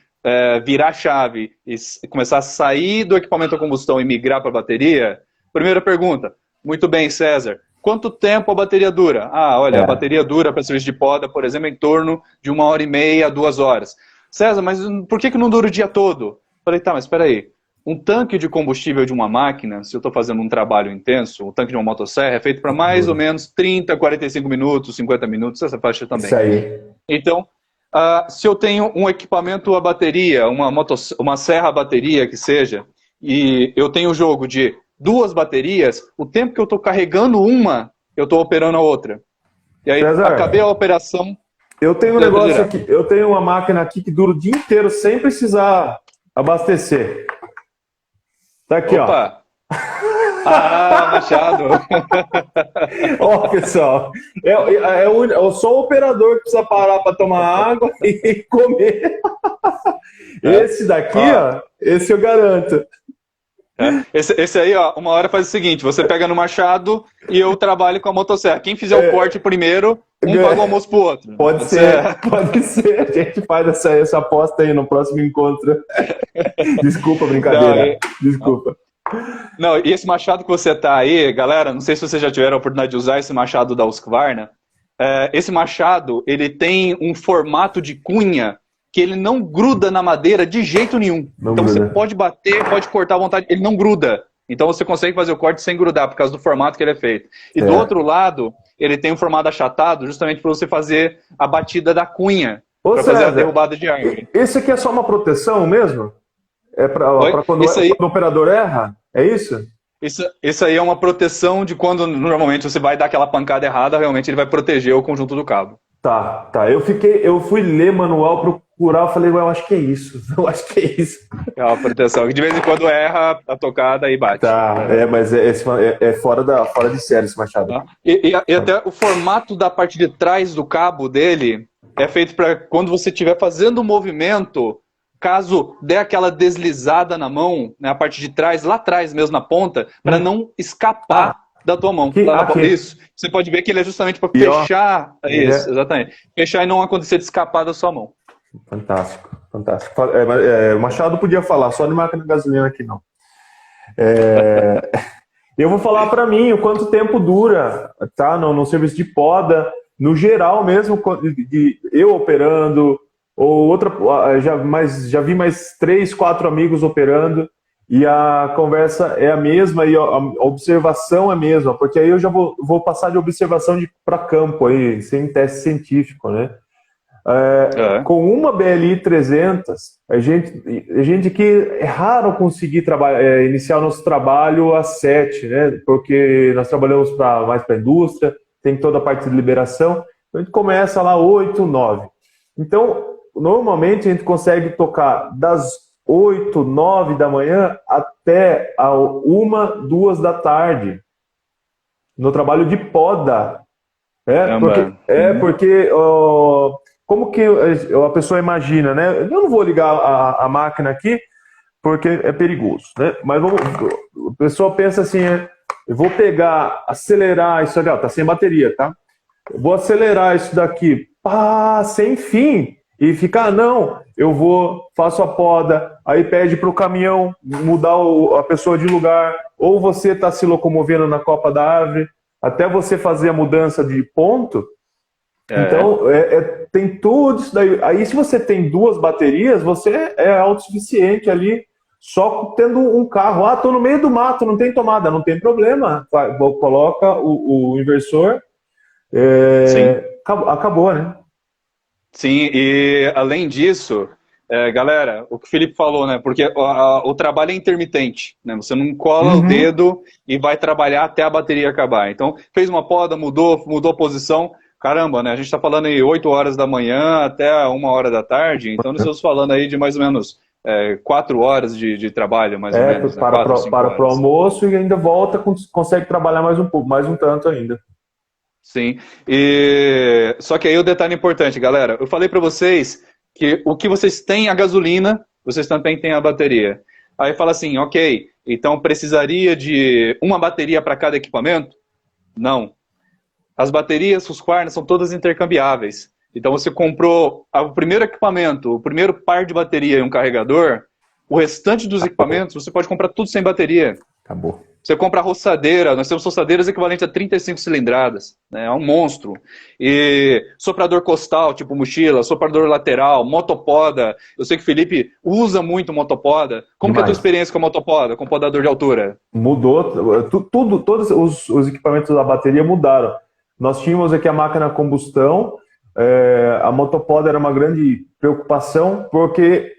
virar a chave e começar a sair do equipamento a combustão e migrar para a bateria, primeira pergunta, muito bem, César, quanto tempo a bateria dura? A bateria dura para serviço de poda, por exemplo, em torno de 1h30 a 2 horas. César, mas por que não dura o dia todo? Falei, tá, mas espera aí, um tanque de combustível de uma máquina, se eu estou fazendo um trabalho intenso, o tanque de uma motosserra é feito para mais ou menos 30, 45 minutos, 50 minutos, essa faixa também. Isso aí. Então, se eu tenho um equipamento a bateria, uma serra a bateria que seja, e eu tenho o jogo de 2 baterias, o tempo que eu estou carregando uma, eu estou operando a outra. E aí, César, acabei a operação... Eu tenho um negócio aqui, eu tenho uma máquina aqui que dura o dia inteiro sem precisar abastecer. Tá aqui, Opa. Ó. Machado. Ó, pessoal, eu sou o operador que precisa parar para tomar água e comer. Esse daqui, esse eu garanto. Esse aí, uma hora faz o seguinte, você pega no machado e eu trabalho com a motosserra. Quem fizer o corte primeiro, paga o almoço pro outro. Pode ser. A gente faz essa aposta aí no próximo encontro. Desculpa, brincadeira. Desculpa. Não, e esse machado que você tá aí, galera, não sei se vocês já tiveram a oportunidade de usar esse machado da Husqvarna. Esse machado, ele tem um formato de cunha que ele não gruda na madeira de jeito nenhum. Não Então você gruda. pode bater, pode cortar à vontade, ele não gruda. Então você consegue fazer o corte sem grudar, por causa do formato que ele é feito. E do Certo. outro lado, ele tem um formato achatado, justamente para você fazer a batida da cunha, Ô para fazer a César, derrubada de árvore. esse aqui é só uma proteção mesmo? É Oi? para quando, Isso aí, quando o operador erra? É isso? isso aí é uma proteção de quando normalmente você vai dar aquela pancada errada, realmente ele vai proteger o conjunto do cabo. Tá, tá. Eu fui ler manual, procurar, eu falei, ué, eu acho que é isso. Eu acho que é isso. É uma proteção que de vez em quando erra a tocada e bate. Tá, mas é fora de série esse machado Tá? aqui. E até o formato da parte de trás do cabo dele é feito para quando você estiver fazendo o movimento, caso dê aquela deslizada na mão, né, a parte de trás, lá atrás mesmo na ponta, para não escapar da tua mão. Aqui. Isso. Você pode ver que ele é justamente para E ó, fechar. ele Isso, é exatamente. Fechar e não acontecer de escapar da sua mão. fantástico, fantástico. O Machado podia falar, só de máquina de gasolina aqui não. Eu vou falar para mim o quanto tempo dura, tá? No serviço de poda, no geral mesmo, eu operando, ou outra, já vi mais 3, 4 amigos operando, e a conversa é a mesma, e a observação é a mesma, porque aí eu já vou passar de observação para campo, aí, sem teste científico, né? Com uma BLI 300, a gente que é raro conseguir iniciar o nosso trabalho às 7, né? Porque nós trabalhamos mais para a indústria, tem toda a parte de liberação, então a gente começa lá 8, 9. Então, normalmente a gente consegue tocar das 8, 9 da manhã até a 1, 2 da tarde, no trabalho de poda. Porque como que a pessoa imagina, né? Eu não vou ligar a máquina aqui porque é perigoso, né? Mas a pessoa pensa assim, eu vou pegar, acelerar isso aqui, ó, tá sem bateria, tá? Eu vou acelerar isso daqui, sem fim, e ficar, não, faço a poda, aí pede para o caminhão mudar a pessoa de lugar, ou você está se locomovendo na copa da árvore, até você fazer a mudança de ponto. Então, tem tudo isso daí. Aí, se você tem 2 baterias, você é autossuficiente ali, só tendo um carro. Tô no meio do mato, não tem tomada, não tem problema. Coloca o inversor, Sim. acabou, né? Sim, e além disso, galera, o que o Felipe falou, né? Porque o trabalho é intermitente, né? Você não cola o dedo e vai trabalhar até a bateria acabar. Então, fez uma poda, mudou a posição. Caramba, né? A gente está falando aí 8 horas da manhã até 1 hora da tarde. Então, nós estamos falando aí de mais ou menos 4 horas de trabalho, mais ou menos. Né? Para 5 o horas. almoço e ainda volta, consegue trabalhar mais um pouco, mais um tanto ainda. Sim. Só que aí o detalhe importante, galera. Eu falei para vocês que o que vocês têm a gasolina, vocês também têm a bateria. Aí fala assim, ok, então precisaria de uma bateria para cada equipamento? Não. As baterias Husqvarna são todas intercambiáveis. Então você comprou o primeiro equipamento, o primeiro par de bateria e um carregador, o restante dos equipamentos você pode comprar tudo sem bateria. Acabou. Você compra a roçadeira, nós temos roçadeiras equivalentes a 35 cilindradas, né? É um monstro. E soprador costal, tipo mochila, soprador lateral, motopoda. Eu sei que o Felipe usa muito motopoda. Como que é a tua experiência com a motopoda, com podador de altura? Mudou, todos os equipamentos da bateria mudaram. Nós tínhamos aqui a máquina a combustão, a motopoda era uma grande preocupação, porque,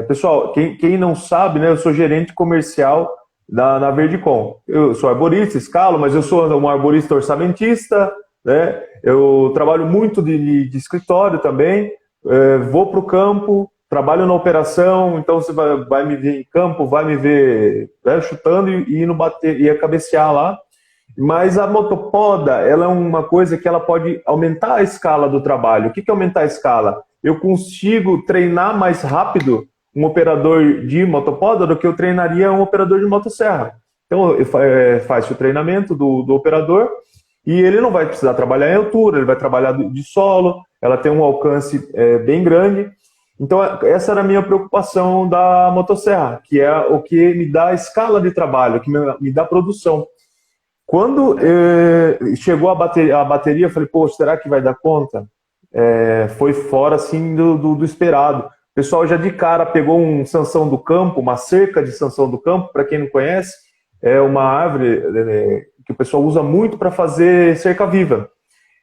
pessoal, quem não sabe, né, eu sou gerente comercial na Verdicom. Eu sou arborista, escalo, mas eu sou um arborista orçamentista, né? Eu trabalho muito de escritório também, vou para o campo, trabalho na operação, então você vai me ver em campo, vai me ver chutando e indo bater, e cabecear lá. Mas a motopoda, ela é uma coisa que ela pode aumentar a escala do trabalho. O que é aumentar a escala? Eu consigo treinar mais rápido um operador de motopoda do que eu treinaria um operador de motosserra. Então, faz o treinamento do operador e ele não vai precisar trabalhar em altura, ele vai trabalhar de solo, ela tem um alcance bem grande Então, essa era a minha preocupação da motosserra, que é o que me dá escala de trabalho, que me dá produção. Quando chegou a bateria, eu falei, pô, será que vai dar conta? Foi fora, assim, do esperado. O pessoal já de cara pegou um sanção do campo, uma cerca de sanção do campo, para quem não conhece, é uma árvore que o pessoal usa muito para fazer cerca viva.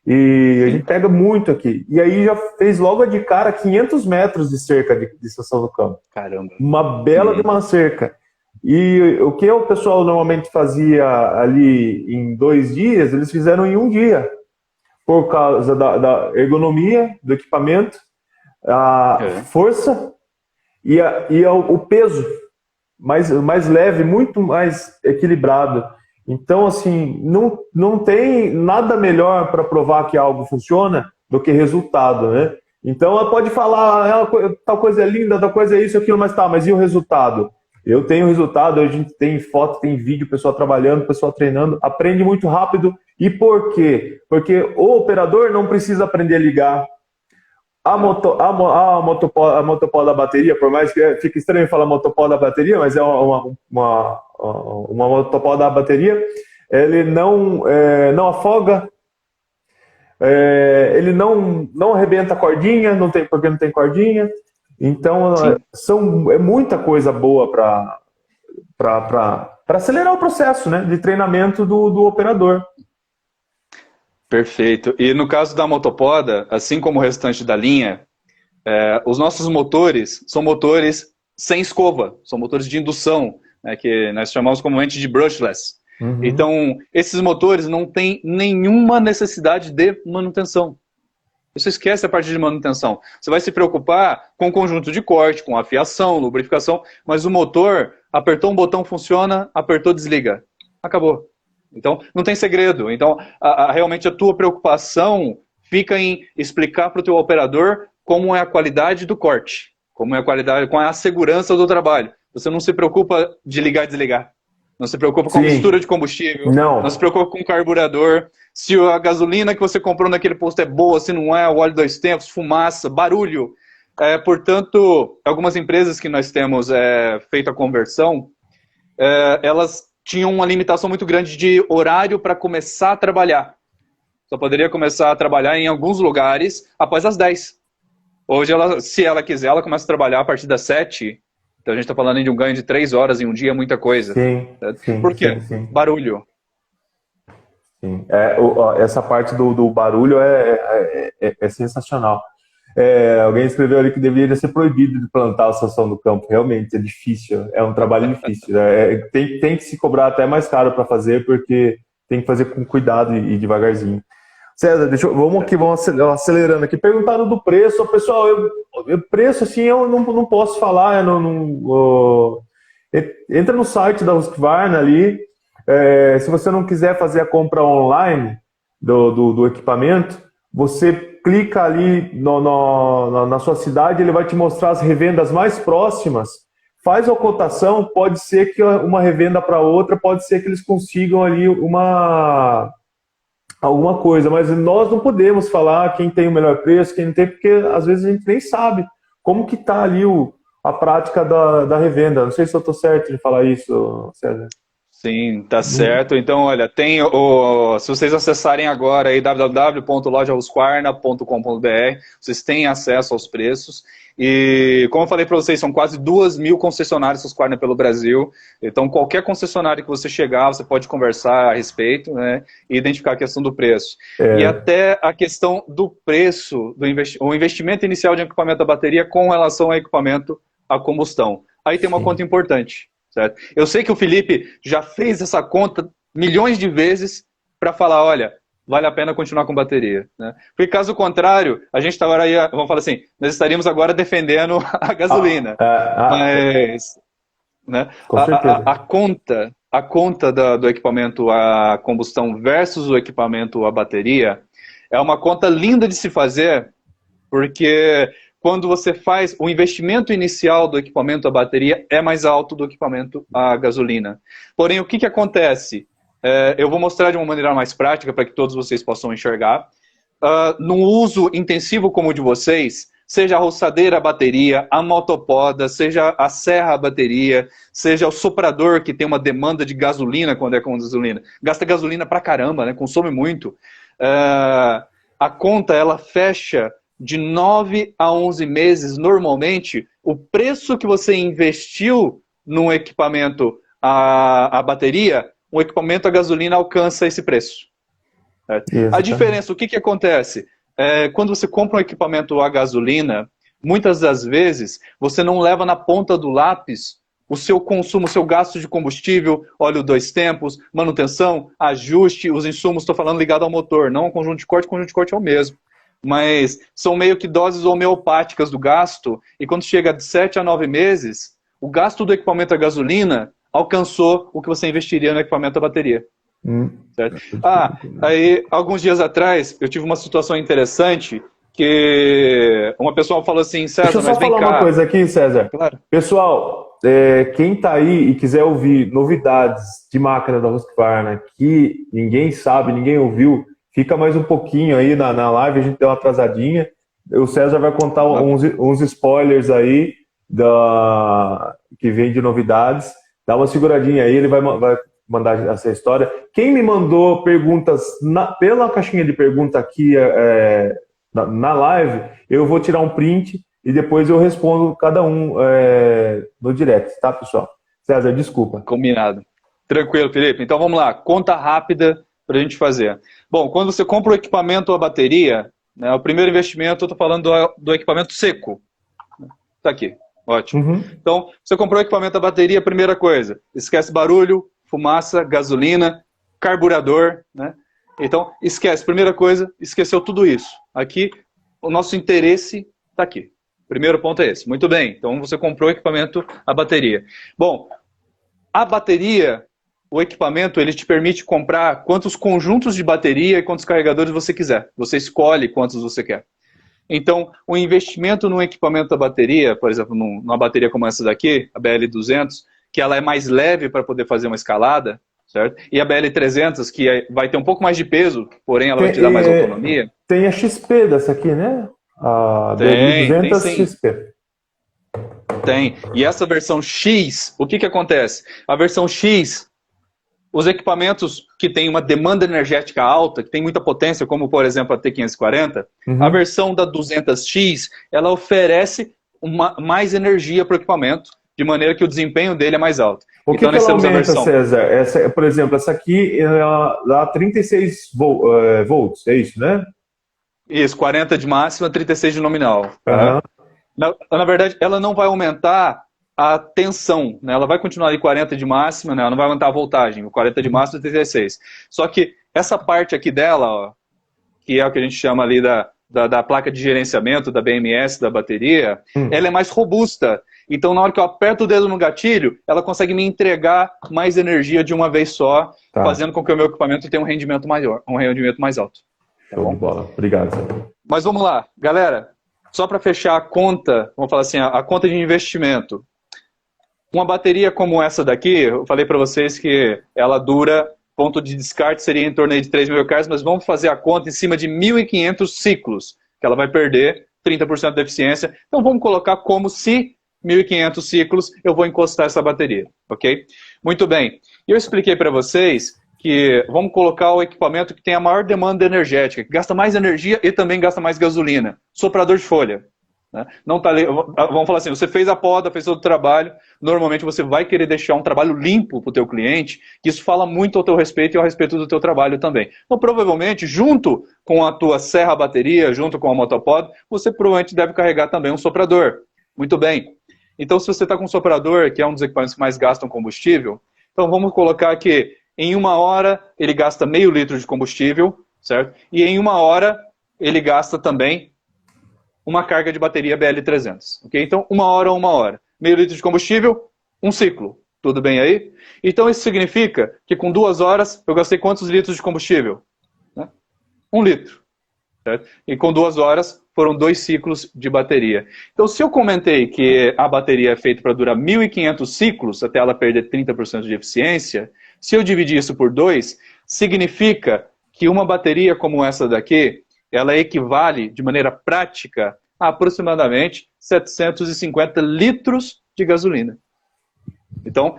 E a gente pega muito aqui. E aí já fez logo de cara 500 metros de cerca de sanção do campo. Caramba. Uma bela de uma cerca. E o que o pessoal normalmente fazia ali em 2 dias, eles fizeram em 1 dia. Por causa da ergonomia do equipamento, a força e o peso mais leve, muito mais equilibrado. Então, assim, não tem nada melhor para provar que algo funciona do que resultado, né? Então, ela pode falar, tal coisa é linda, tal coisa é isso, aquilo, mas e o resultado? Eu tenho resultado, a gente tem foto, tem vídeo, pessoal trabalhando, pessoal treinando, aprende muito rápido. E por quê? Porque o operador não precisa aprender a ligar. A motopó da bateria, por mais que fique estranho falar motopó da bateria, mas é uma motopó da bateria, ele não afoga, ele não arrebenta a cordinha, porque não tem cordinha. Então, é muita coisa boa para acelerar o processo, né, de treinamento do operador. Perfeito. E no caso da motopoda, assim como o restante da linha, os nossos motores são motores sem escova, são motores de indução, né, que nós chamamos comumente de brushless. Uhum. Então, esses motores não têm nenhuma necessidade de manutenção. Você esquece a parte de manutenção. Você vai se preocupar com o conjunto de corte, com afiação, lubrificação, mas o motor, apertou um botão, funciona, apertou, desliga. Acabou. Então, não tem segredo. Então, realmente a tua preocupação fica em explicar para o teu operador como é a qualidade do corte, como é a qualidade, qual é a segurança do trabalho. Você não se preocupa de ligar e desligar. Não se preocupa com a mistura de combustível. Não se preocupa com o carburador. Se a gasolina que você comprou naquele posto é boa, se não é, o óleo 2 tempos, fumaça, barulho. Portanto, algumas empresas que nós temos feito a conversão, elas tinham uma limitação muito grande de horário para começar a trabalhar. Só poderia começar a trabalhar em alguns lugares após as 10. Hoje, se ela quiser, ela começa a trabalhar a partir das 7. Então a gente está falando de um ganho de 3 horas em um dia, é muita coisa. Sim, por quê? Sim. Barulho. Sim. Essa parte do barulho é sensacional. Alguém escreveu ali que deveria ser proibido de plantar a sanção do campo. Realmente, é difícil, é um trabalho difícil. Tem que se cobrar até mais caro para fazer, porque tem que fazer com cuidado e devagarzinho. César, vamos acelerando aqui. Perguntaram do preço. Pessoal, preço assim eu não posso falar. Entra no site da Husqvarna ali. Se você não quiser fazer a compra online do equipamento, você clica ali na sua cidade, ele vai te mostrar as revendas mais próximas. Faz a cotação, pode ser que uma revenda para outra, pode ser que eles consigam ali alguma coisa, mas nós não podemos falar quem tem o melhor preço, quem não tem, porque às vezes a gente nem sabe como que está ali a prática da revenda. Não sei se eu estou certo de falar isso, César. Sim, tá certo. Então, olha, se vocês acessarem agora aí www.lojahusqvarna.com.br, vocês têm acesso aos preços. E, como eu falei para vocês, são quase 2.000 concessionários Husqvarna pelo Brasil. Então, qualquer concessionário que você chegar, você pode conversar a respeito, né, e identificar a questão do preço. E até a questão do preço, o investimento inicial de equipamento da bateria com relação ao equipamento a combustão. Aí tem uma conta importante. Certo? Eu sei que o Felipe já fez essa conta milhões de vezes para falar, olha, vale a pena continuar com bateria. Né? Porque caso contrário, a gente agora vamos falar assim, nós estaríamos agora defendendo a gasolina. Mas né, a conta do equipamento a combustão versus o equipamento a bateria é uma conta linda de se fazer, porque quando você faz o investimento inicial do equipamento à bateria é mais alto do equipamento à gasolina. Porém, o que acontece? Eu vou mostrar de uma maneira mais prática para que todos vocês possam enxergar. Num uso intensivo como o de vocês, seja a roçadeira a bateria, a motopoda, seja a serra a bateria, seja o soprador que tem uma demanda de gasolina quando é com gasolina. Gasta gasolina pra caramba, né? Consome muito. A conta, ela fecha de 9 a 11 meses, normalmente, o preço que você investiu num equipamento a bateria, um equipamento a gasolina alcança esse preço. A diferença, o que acontece? Quando você compra um equipamento a gasolina, muitas das vezes você não leva na ponta do lápis o seu consumo, o seu gasto de combustível, óleo 2 tempos, manutenção, ajuste, os insumos, estou falando ligado ao motor, não ao conjunto de corte é o mesmo. Mas são meio que doses homeopáticas do gasto, e quando chega de 7 a 9 meses, o gasto do equipamento a gasolina alcançou o que você investiria no equipamento a bateria. Certo? Aí, alguns dias atrás, eu tive uma situação interessante, que uma pessoa falou assim, César, deixa eu só falar uma coisa aqui, César. Claro. Pessoal, quem está aí e quiser ouvir novidades de máquina da Husqvarna que ninguém sabe, ninguém ouviu, fica mais um pouquinho aí na live, a gente deu uma atrasadinha. O César vai contar uns spoilers aí que vem de novidades. Dá uma seguradinha aí, ele vai mandar essa história. Quem me mandou perguntas pela caixinha de pergunta aqui na live, eu vou tirar um print e depois eu respondo cada um no direct, tá, pessoal? César, desculpa. Combinado. Tranquilo, Felipe. Então vamos lá, conta rápida para a gente fazer. Bom, quando você compra o equipamento ou a bateria, né, o primeiro investimento, eu estou falando do equipamento seco. Está aqui, ótimo. Então, você comprou o equipamento, a bateria, primeira coisa, esquece barulho, fumaça, gasolina, carburador, né? Então, esquece, primeira coisa, esqueceu tudo isso. Aqui, o nosso interesse está aqui. Primeiro ponto é esse. Muito bem, então você comprou o equipamento, a bateria. Bom, a bateria, o equipamento, ele te permite comprar quantos conjuntos de bateria e quantos carregadores você quiser. Você escolhe quantos você quer. Então, o investimento no equipamento da bateria, por exemplo, numa bateria como essa daqui, a BL200, que ela é mais leve para poder fazer uma escalada, certo? E a BL300, que vai ter um pouco mais de peso, porém ela vai te dar mais autonomia. Tem a XP dessa aqui, né? A BL200 tem XP. Tem. E essa versão X, o que acontece? A versão X, os equipamentos que têm uma demanda energética alta, que tem muita potência, como por exemplo a T540, a versão da 200X, ela oferece mais energia para o equipamento, de maneira que o desempenho dele é mais alto. O que ela aumenta, César? Por exemplo, essa aqui ela dá 36 volts, é isso, né? Isso, 40 de máxima, 36 de nominal. Tá? Na verdade, ela não vai aumentar a tensão, né? Ela vai continuar ali 40 de máxima, né? Ela não vai aumentar a voltagem, 40 de máxima e 36. Só que essa parte aqui dela, ó, que é o que a gente chama ali da placa de gerenciamento, da BMS, da bateria, ela é mais robusta. Então, na hora que eu aperto o dedo no gatilho, ela consegue me entregar mais energia de uma vez só, fazendo com que o meu equipamento tenha um rendimento maior, um rendimento mais alto. Tá bom? Show de bola. Obrigado. Mas vamos lá, galera. Só para fechar a conta, vamos falar assim, a conta de investimento. Uma bateria como essa daqui, eu falei para vocês que ela dura, ponto de descarte seria em torno de 3 mil km, mas vamos fazer a conta em cima de 1.500 ciclos, que ela vai perder 30% da eficiência. Então vamos colocar como se 1.500 ciclos eu vou encostar essa bateria, ok? Muito bem. E eu expliquei para vocês que vamos colocar o equipamento que tem a maior demanda energética, que gasta mais energia e também gasta mais gasolina. Soprador de folha. Né? Não tá, vamos falar assim, você fez a poda, fez todo o trabalho, normalmente você vai querer deixar um trabalho limpo para o teu cliente, que isso fala muito ao teu respeito e ao respeito do teu trabalho também. Então, provavelmente, junto com a tua serra bateria, junto com a motopod, você provavelmente deve carregar também um soprador. Muito bem. Então, se você está com um soprador, que é um dos equipamentos que mais gastam combustível, então vamos colocar que em 1 hora ele gasta meio litro de combustível, certo? E em 1 hora ele gasta também uma carga de bateria BL300, ok? Então, 1 hora, 1 hora. Meio litro de combustível, um ciclo. Tudo bem aí? Então, isso significa que com 2 horas eu gastei quantos litros de combustível? Né? 1 litro. Certo? E com 2 horas foram 2 ciclos de bateria. Então, se eu comentei que a bateria é feita para durar 1.500 ciclos, até ela perder 30% de eficiência, se eu dividir isso por 2, significa que uma bateria como essa daqui, ela equivale, de maneira prática, aproximadamente 750 litros de gasolina. Então,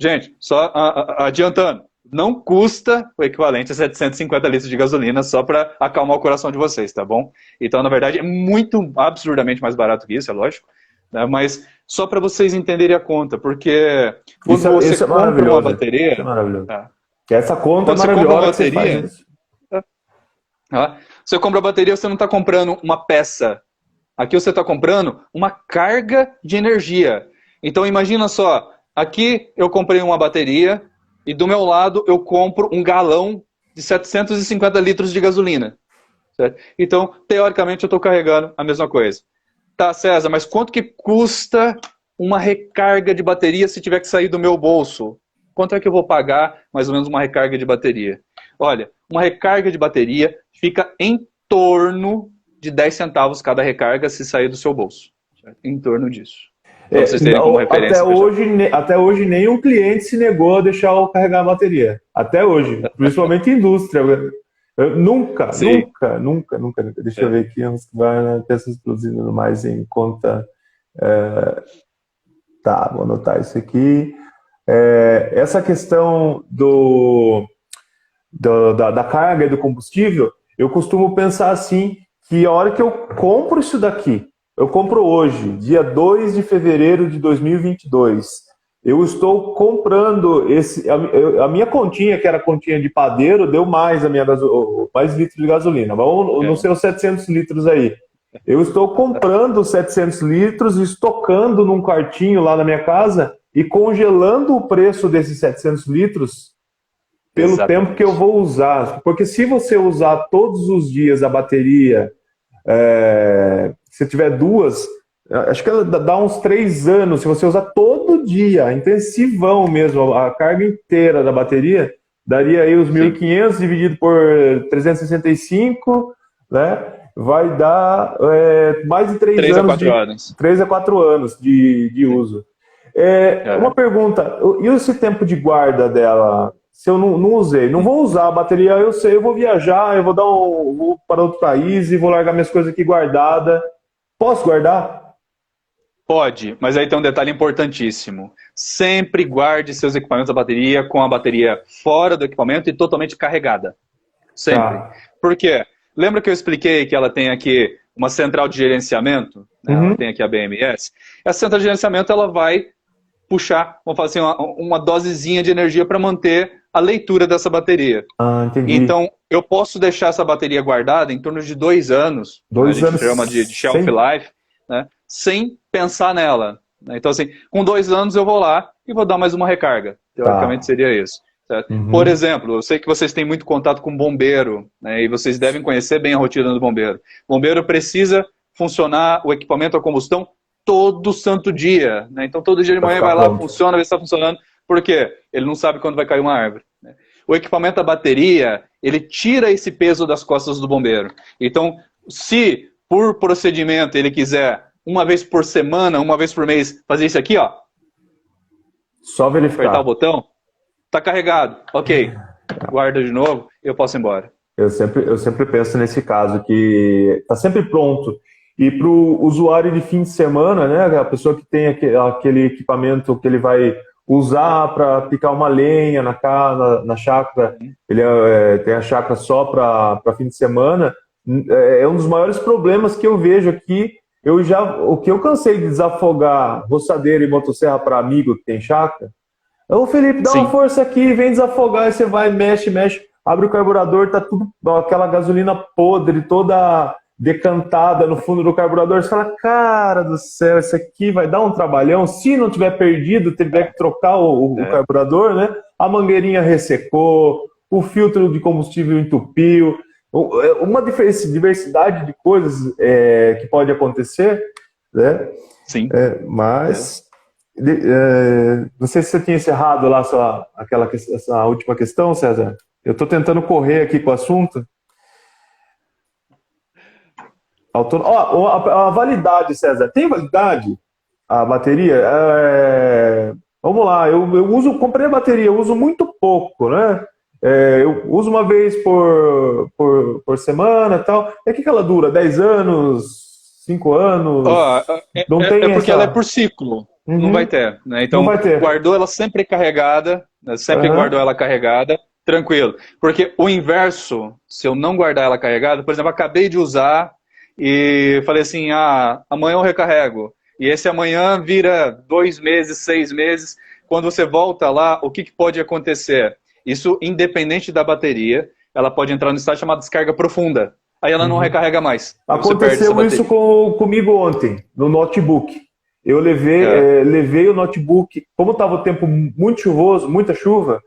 gente, só adiantando, não custa o equivalente a 750 litros de gasolina, só para acalmar o coração de vocês, tá bom? Então, na verdade, é muito absurdamente mais barato que isso, é lógico, né? Mas só para vocês entenderem a conta, porque quando você compra uma bateria... Isso é maravilhoso. Essa conta é maravilhosa que você faz isso. Você compra a bateria, você não está comprando uma peça. Aqui você está comprando uma carga de energia. Então, imagina só, aqui eu comprei uma bateria e do meu lado eu compro um galão de 750 litros de gasolina. Certo? Então, teoricamente, eu estou carregando a mesma coisa. Tá, César, mas quanto que custa uma recarga de bateria se tiver que sair do meu bolso? Quanto é que eu vou pagar, mais ou menos, uma recarga de bateria? Olha, uma recarga de bateria fica em torno de 10 centavos cada recarga se sair do seu bolso. Certo? Em torno disso. Pra vocês terem como referência. Até hoje, nenhum cliente se negou a deixar eu carregar a bateria. Até hoje. Principalmente indústria. Nunca. Deixa eu ver aqui, peças explosivas mais em conta. Tá, vou anotar isso aqui. Essa questão da carga e do combustível, eu costumo pensar assim, que a hora que eu compro isso daqui, eu compro hoje, dia 2 de fevereiro de 2022, eu estou comprando a minha continha, que era a continha de padeiro, deu mais mais litros de gasolina, vamos nos seus 700 litros aí. Eu estou comprando 700 litros, estocando num quartinho lá na minha casa e congelando o preço desses 700 litros pelo Exatamente. tempo que eu vou usar. Porque se você usar todos os dias a bateria, se tiver duas, acho que ela dá uns 3 anos, se você usar todo dia, intensivão mesmo, a carga inteira da bateria, daria aí os 1.500 dividido por 365, né? Vai dar mais de 3 anos. 3 a 4 anos de uso. Uma pergunta, e esse tempo de guarda dela, se eu não usei, não vou usar a bateria, eu sei, eu vou viajar, vou para outro país e vou largar minhas coisas aqui guardadas. Posso guardar? Pode, mas aí tem um detalhe importantíssimo. Sempre guarde seus equipamentos da bateria com a bateria fora do equipamento e totalmente carregada. Sempre. Tá. Por quê? Lembra que eu expliquei que ela tem aqui uma central de gerenciamento? Né? Ela tem aqui a BMS. Essa central de gerenciamento ela vai puxar, vamos falar assim, uma dosezinha de energia para manter a leitura dessa bateria. Entendi. Então, eu posso deixar essa bateria guardada em torno de 2 anos. 2 anos. A gente chama de shelf life, né? Sem pensar nela. Então, assim, com 2 anos eu vou lá e vou dar mais uma recarga. Teoricamente seria isso. Certo? Por exemplo, eu sei que vocês têm muito contato com bombeiro, né, e vocês devem conhecer bem a rotina do bombeiro. O bombeiro precisa funcionar o equipamento a combustão todo santo dia. Né? Então, todo dia de manhã vai lá, funciona, vê se está funcionando. Por quê? Ele não sabe quando vai cair uma árvore. Né? O equipamento a bateria, ele tira esse peso das costas do bombeiro. Então, se por procedimento ele quiser, uma vez por semana, uma vez por mês, fazer isso aqui, ó. Só verificar. Apertar o botão. Tá carregado, ok, guarda de novo e eu posso ir embora. Eu sempre penso nesse caso, que tá sempre pronto. E para o usuário de fim de semana, né, a pessoa que tem aquele equipamento que ele vai usar para picar uma lenha na chácara, ele tem a chácara só para fim de semana, é um dos maiores problemas que eu vejo aqui. O que eu cansei de desafogar roçadeira e motosserra para amigo que tem chácara. Ô Felipe, dá uma força aqui, vem desafogar, aí você vai, mexe, abre o carburador, tá tudo, aquela gasolina podre, toda decantada no fundo do carburador, você fala, cara do céu, isso aqui vai dar um trabalhão, se não tiver perdido, tiver que trocar o carburador, né? A mangueirinha ressecou, o filtro de combustível entupiu, uma diversidade de coisas que pode acontecer, né? Sim. Mas... não sei se você tinha encerrado lá essa última questão, César. Eu estou tentando correr aqui com o assunto. A validade, César. Tem validade a bateria? Vamos lá, comprei a bateria, eu uso muito pouco, né? Eu uso uma vez por semana e tal. E aqui que ela dura 10 anos, 5 anos. Ó, Não tem porque ela é essa. por ciclo, não vai Uhum, ter, né? não Então, vai ter. guardou ela sempre carregada, né? Sempre guardou Aham. ela carregada, tranquilo. Porque o inverso, se eu não guardar ela carregada, por exemplo, acabei de usar e falei assim, amanhã eu recarrego. E esse amanhã vira 2 meses, 6 meses. Quando você volta lá, o que pode acontecer? Isso, independente da bateria, ela pode entrar no estado chamado descarga profunda. Aí ela não Uhum. recarrega mais. Aí você perde essa Aconteceu isso bateria. comigo ontem, no notebook. Eu É, levei o notebook, como estava o tempo muito chuvoso, muita chuva,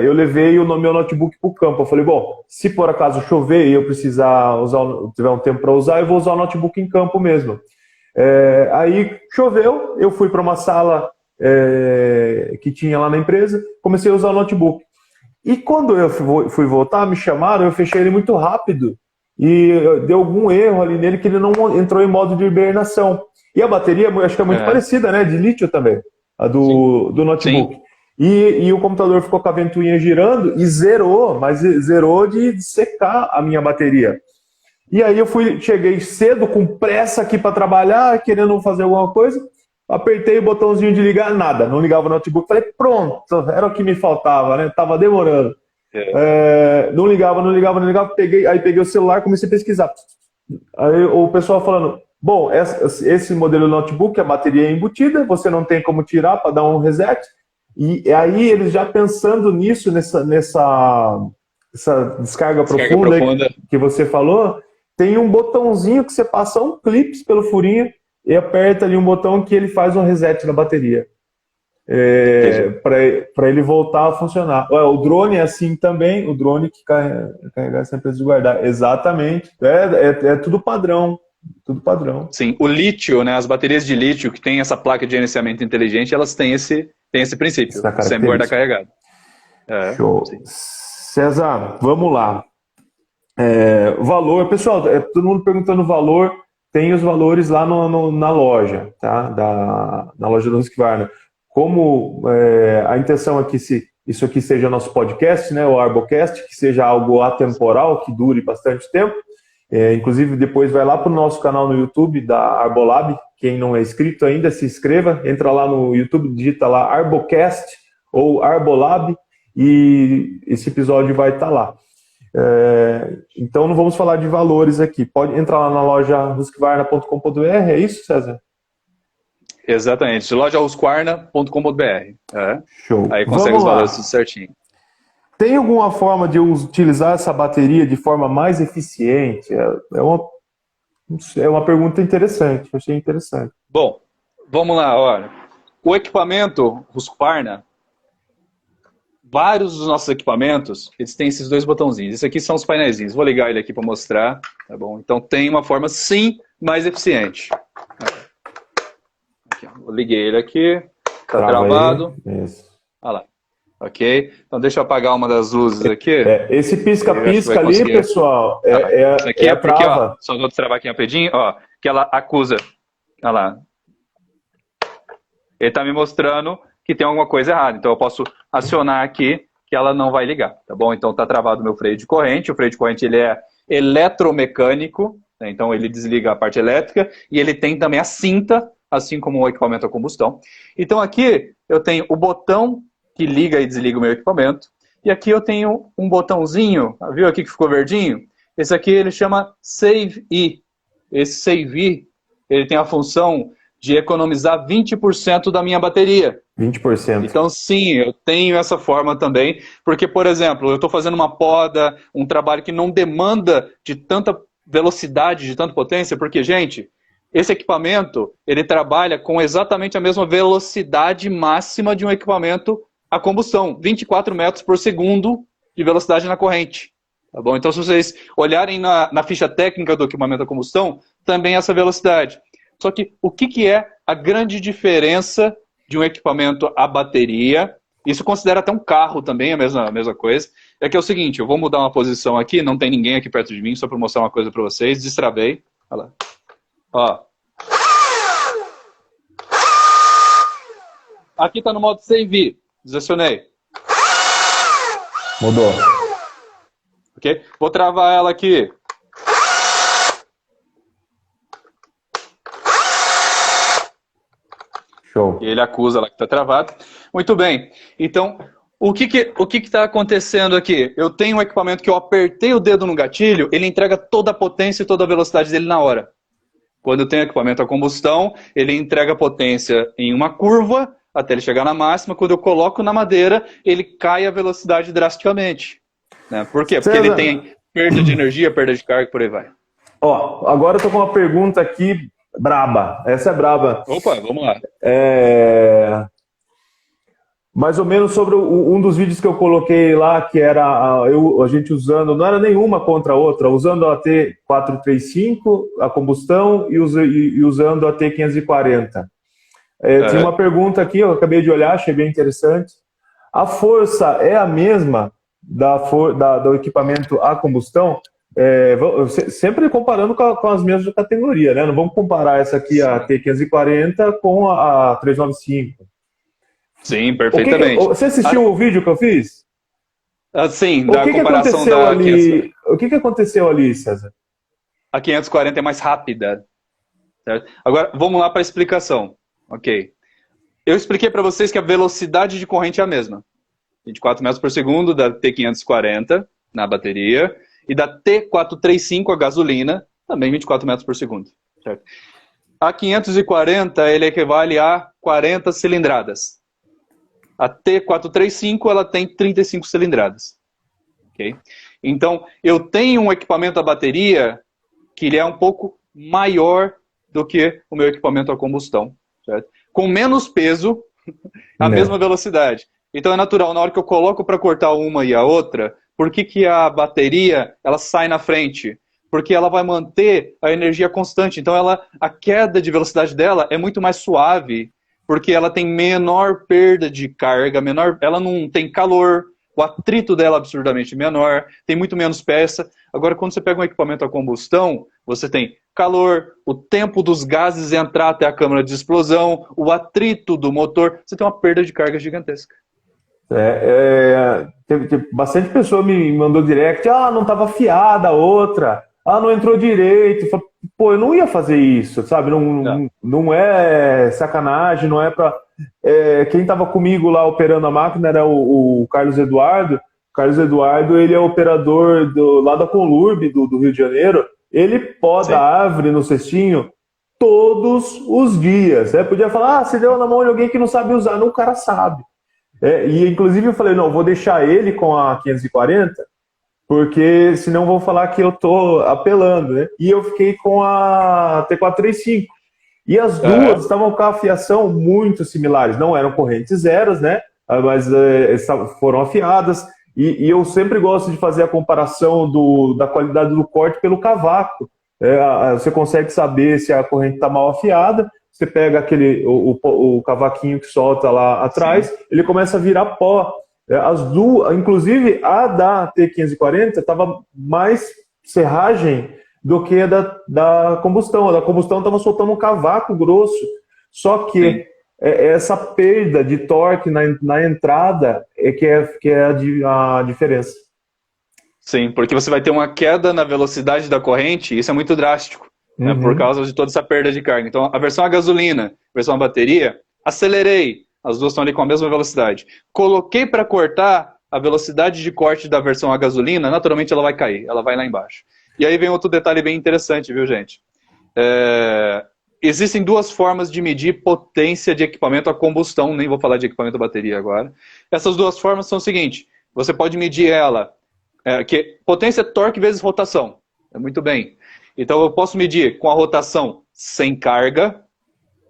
eu levei o meu notebook para o campo. Eu falei, bom, se por acaso chover e eu precisar usar, tiver um tempo para usar, eu vou usar o notebook em campo mesmo. Aí choveu, eu fui para uma sala que tinha lá na empresa, comecei a usar o notebook. E quando eu fui voltar, me chamaram, eu fechei ele muito rápido e deu algum erro ali nele que ele não entrou em modo de hibernação. E a bateria, acho que é muito é, parecida, né? De lítio também, a sim. do Sim, notebook. E o computador ficou com a ventoinha girando e zerou, mas zerou de secar a minha bateria. E aí cheguei cedo, com pressa aqui para trabalhar, querendo fazer alguma coisa. Apertei o botãozinho de ligar, nada, não ligava o notebook. Falei, pronto, era o que me faltava, né? Tava demorando. é, Não ligava, não ligava, não ligava. Aí peguei o celular, comecei a pesquisar. Aí o pessoal falando, bom, esse modelo de notebook, a bateria é embutida, você não tem como tirar para dar um reset. E aí eles já pensando nisso, essa descarga descarga profunda profunda. que você falou, tem um botãozinho que você passa um clipe pelo furinho e aperta ali um botão que ele faz um reset na bateria Entendi. para ele voltar a funcionar. O drone é assim também, o drone que carregar essa empresa de guardar. Exatamente. É tudo padrão. Tudo padrão. Sim, o lítio, né, as baterias de lítio que tem essa placa de gerenciamento inteligente, elas têm esse princípio, Essa sempre guardar característica. carregado. É, Show. sim. César, vamos lá. Valor, pessoal, todo mundo perguntando o valor. Tem os valores lá na loja, tá? Na loja do Husqvarna. Como a intenção aqui, se isso aqui seja nosso podcast, né, o Arbocast, que seja algo atemporal, que dure bastante tempo. Inclusive, depois vai lá para o nosso canal no YouTube da Arbolab. Quem não é inscrito ainda, se inscreva. Entra lá no YouTube, digita lá Arbocast ou Arbolab e esse episódio vai estar lá. Então não vamos falar de valores aqui. Pode entrar lá na loja husqvarna.com.br, é isso, César? Exatamente, lojahusqvarna.com.br. É. Show. Aí consegue Vamos os valores tudo lá. certinho. Tem alguma forma de eu utilizar essa bateria de forma mais eficiente? É uma pergunta interessante, eu achei interessante. Bom, vamos lá, olha. O equipamento Husqvarna, vários dos nossos equipamentos, eles têm esses dois botãozinhos. Esses aqui são os painéis. Vou ligar ele aqui para mostrar, tá bom? Então tem uma forma, sim, mais eficiente. Aqui, eu liguei ele aqui, tá Trava aí. travado. Isso. Olha lá. Ok? Então deixa eu apagar uma das luzes aqui. Esse Eu acho que vai pisca-pisca ali, conseguir. pessoal, Isso é aqui é a porque, ó, trava. só vou destravar aqui rapidinho, ó, que ela acusa. Olha lá. Ele tá me mostrando que tem alguma coisa errada. Então eu posso acionar aqui que ela não vai ligar, tá bom? Então tá travado o meu freio de corrente. O freio de corrente ele é eletromecânico, né? Então ele desliga a parte elétrica e ele tem também a cinta, assim como o equipamento a combustão. Então aqui eu tenho o botão que liga e desliga o meu equipamento. E aqui eu tenho um botãozinho, viu aqui que ficou verdinho? Esse aqui ele chama Save E. Esse Save E, ele tem a função de economizar 20% da minha bateria. 20%. Então, sim, eu tenho essa forma também, porque, por exemplo, eu estou fazendo uma poda, um trabalho que não demanda de tanta velocidade, de tanta potência, porque, gente, esse equipamento, ele trabalha com exatamente a mesma velocidade máxima de um equipamento a combustão, 24 metros por segundo de velocidade na corrente. Tá bom? Então, se vocês olharem na ficha técnica do equipamento a combustão, também essa velocidade. Só que o que é a grande diferença de um equipamento a bateria? Isso considera até um carro também, a mesma coisa. É que é o seguinte, eu vou mudar uma posição aqui, não tem ninguém aqui perto de mim, só para mostrar uma coisa para vocês. Destravei. Olha lá. Ó. Aqui está no modo Save. Desacionei. Mudou. Ok? Vou travar ela aqui. Show. E ele acusa lá que está travado. Muito bem. Então, o que está acontecendo aqui? Eu tenho um equipamento que eu apertei o dedo no gatilho, ele entrega toda a potência e toda a velocidade dele na hora. Quando eu tenho equipamento a combustão, ele entrega a potência em uma curva até ele chegar na máxima. Quando eu coloco na madeira, ele cai a velocidade drasticamente. Né? Por quê? Porque ele tem perda de energia, perda de carga, por aí vai. Ó, agora eu tô com uma pergunta aqui braba. Essa é braba. Opa, vamos lá. Mais ou menos sobre um dos vídeos que eu coloquei lá, que era a gente usando, não era nenhuma contra a outra, usando a T435, a combustão, e usando a T540. Tinha uma pergunta aqui, eu acabei de olhar, achei bem interessante. A força é a mesma do equipamento a combustão? Sempre comparando com as mesmas categorias, né? Não vamos comparar essa aqui, a T540, com a 395. Sim, perfeitamente. Você assistiu o vídeo que eu fiz? Sim, da comparação da 500. O que aconteceu ali, César? A 540 é mais rápida. Certo? Agora, vamos lá para a explicação. Ok. Eu expliquei para vocês que a velocidade de corrente é a mesma. 24 metros por segundo da T540 na bateria e da T435, a gasolina, também 24 metros por segundo. Certo? A 540 ele equivale a 40 cilindradas. A T435 ela tem 35 cilindradas. Okay? Então, eu tenho um equipamento a bateria que ele é um pouco maior do que o meu equipamento a combustão. Certo? Com menos peso, a mesma velocidade. Então é natural, na hora que eu coloco para cortar uma e a outra, por que a bateria ela sai na frente? Porque ela vai manter a energia constante. Então a queda de velocidade dela é muito mais suave, porque ela tem menor perda de carga, ela não tem calor, o atrito dela é absurdamente menor, tem muito menos peça. Agora, quando você pega um equipamento a combustão, você tem calor, o tempo dos gases entrar até a câmara de explosão, o atrito do motor, você tem uma perda de carga gigantesca. Teve bastante pessoa me mandou direct, não estava afiada a outra, não entrou direito. Pô, eu não ia fazer isso, sabe? Não é sacanagem, não é pra... quem estava comigo lá operando a máquina era o Carlos Eduardo. O Carlos Eduardo, ele é operador lá da Conlurb, do Rio de Janeiro. Ele poda a árvore no cestinho todos os dias. Podia falar, você deu na mão de alguém que não sabe usar. Não, o cara sabe. E inclusive eu falei, não, vou deixar ele com a 540, porque senão vão falar que eu tô apelando, né? E eu fiquei com a T435. E as duas estavam com a afiação muito similares. Não eram correntes zeras, né? Mas foram afiadas. E eu sempre gosto de fazer a comparação da qualidade do corte pelo cavaco. Você consegue saber se a corrente está mal afiada. Você pega o cavaquinho que solta lá atrás, ele começa a virar pó. As duas, inclusive a da T540 estava mais serragem do que a da combustão. A da combustão estava soltando um cavaco grosso. Só que essa perda de torque na entrada que é a diferença. Sim, porque você vai ter uma queda na velocidade da corrente, e isso é muito drástico. Né, por causa de toda essa perda de carga. Então, a versão a gasolina, a versão a bateria, acelerei, as duas estão ali com a mesma velocidade. Coloquei para cortar, a velocidade de corte da versão a gasolina, naturalmente ela vai cair, ela vai lá embaixo. E aí vem outro detalhe bem interessante, viu, gente? Existem duas formas de medir potência de equipamento a combustão, nem vou falar de equipamento a bateria agora. Essas duas formas são o seguinte, você pode medir ela, que potência é torque vezes rotação. Muito bem. Então eu posso medir com a rotação sem carga.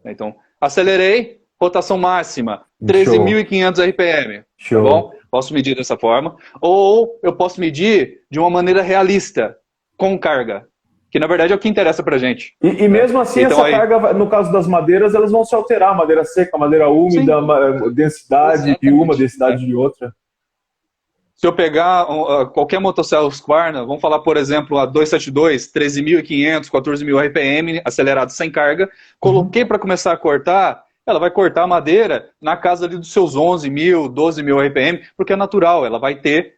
Então, acelerei, rotação máxima, 13.500 RPM. Show. Tá bom? Posso medir dessa forma. Ou eu posso medir de uma maneira realista, com carga. Que na verdade é o que interessa pra gente. E mesmo assim, então, essa carga, no caso das madeiras, elas vão se alterar. Madeira seca, madeira úmida, densidade de uma, densidade de outra. Se eu pegar qualquer motocicleta Husqvarna, vamos falar, por exemplo, a 272, 13.500, 14.000 RPM, acelerado sem carga, coloquei para começar a cortar, ela vai cortar a madeira na casa ali dos seus 11.000, 12.000 RPM, porque é natural, ela vai ter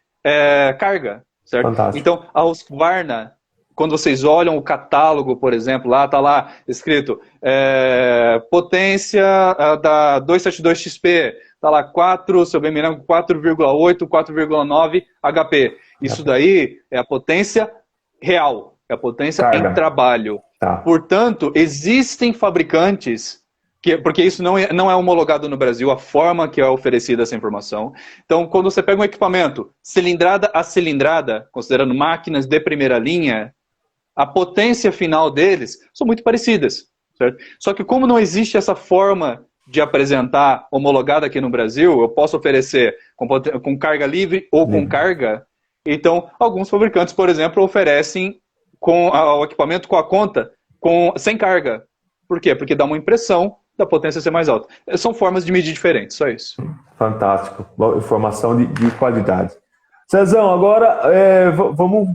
carga, certo? Fantástico. Então, a Husqvarna, quando vocês olham o catálogo, por exemplo, lá está lá escrito potência da 272XP, está lá 4, se eu bem me lembro, 4,8, 4,9 HP. Isso daí é a potência real, é a potência Carga. em trabalho. Tá. Portanto, existem fabricantes, porque isso não é homologado no Brasil, a forma que é oferecida essa informação. Então, quando você pega um equipamento cilindrada a cilindrada, considerando máquinas de primeira linha, a potência final deles são muito parecidas, certo? Só que como não existe essa forma de apresentar homologada aqui no Brasil, eu posso oferecer com carga livre ou com carga, então alguns fabricantes, por exemplo, oferecem o equipamento com a conta sem carga. Por quê? Porque dá uma impressão da potência ser mais alta. São formas de medir diferentes, só isso. Fantástico. Informação de qualidade. Cezão, agora vamos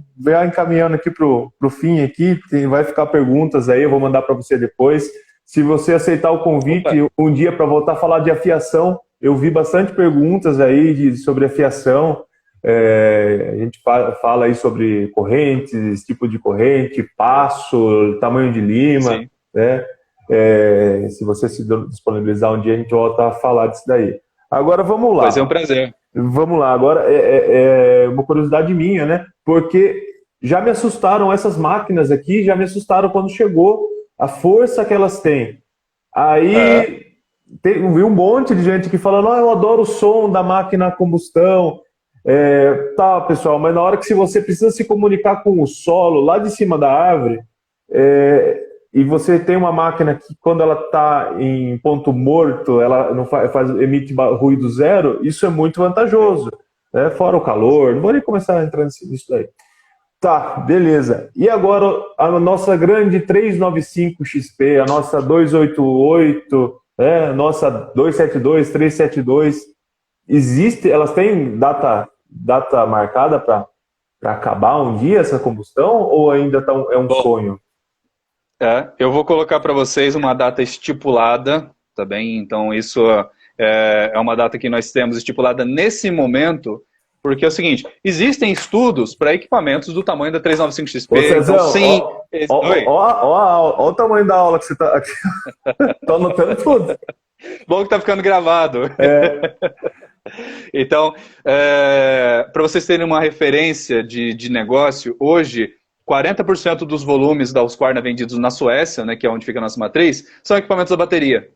encaminhando aqui para o fim aqui. Vai ficar perguntas aí, eu vou mandar para você depois. Se você aceitar o convite um dia para voltar a falar de afiação, eu vi bastante perguntas aí sobre afiação. A gente fala aí sobre correntes, tipo de corrente, passo, tamanho de lima, né? Se você se disponibilizar um dia, a gente volta a falar disso daí. Agora vamos lá. Vai ser um prazer. Vamos lá, agora é uma curiosidade minha, né? Porque já me assustaram essas máquinas aqui, já me assustaram quando chegou a força que elas têm. Aí vi um monte de gente que falando, eu adoro o som da máquina a combustão. Tá, pessoal, mas na hora que você precisa se comunicar com o solo lá de cima da árvore, e você tem uma máquina que quando ela está em ponto morto, ela não emite ruído zero, isso é muito vantajoso, né? Fora o calor, não vou nem começar a entrar nisso daí. Tá, beleza. E agora a nossa grande 395 XP, a nossa 288, a nossa 272, 372, elas têm data marcada para acabar um dia essa combustão ou ainda é um sonho? Eu vou colocar para vocês uma data estipulada, tá bem? Então isso é uma data que nós temos estipulada nesse momento, porque é o seguinte, existem estudos para equipamentos do tamanho da 395XP. Ô, Cezão, então, sim. Ó o tamanho da aula que você está aqui. Tô anotando tudo. Bom que tá ficando gravado. Então, para vocês terem uma referência de negócio, hoje 40% dos volumes da Husqvarna vendidos na Suécia, né, que é onde fica a nossa matriz, são equipamentos da bateria.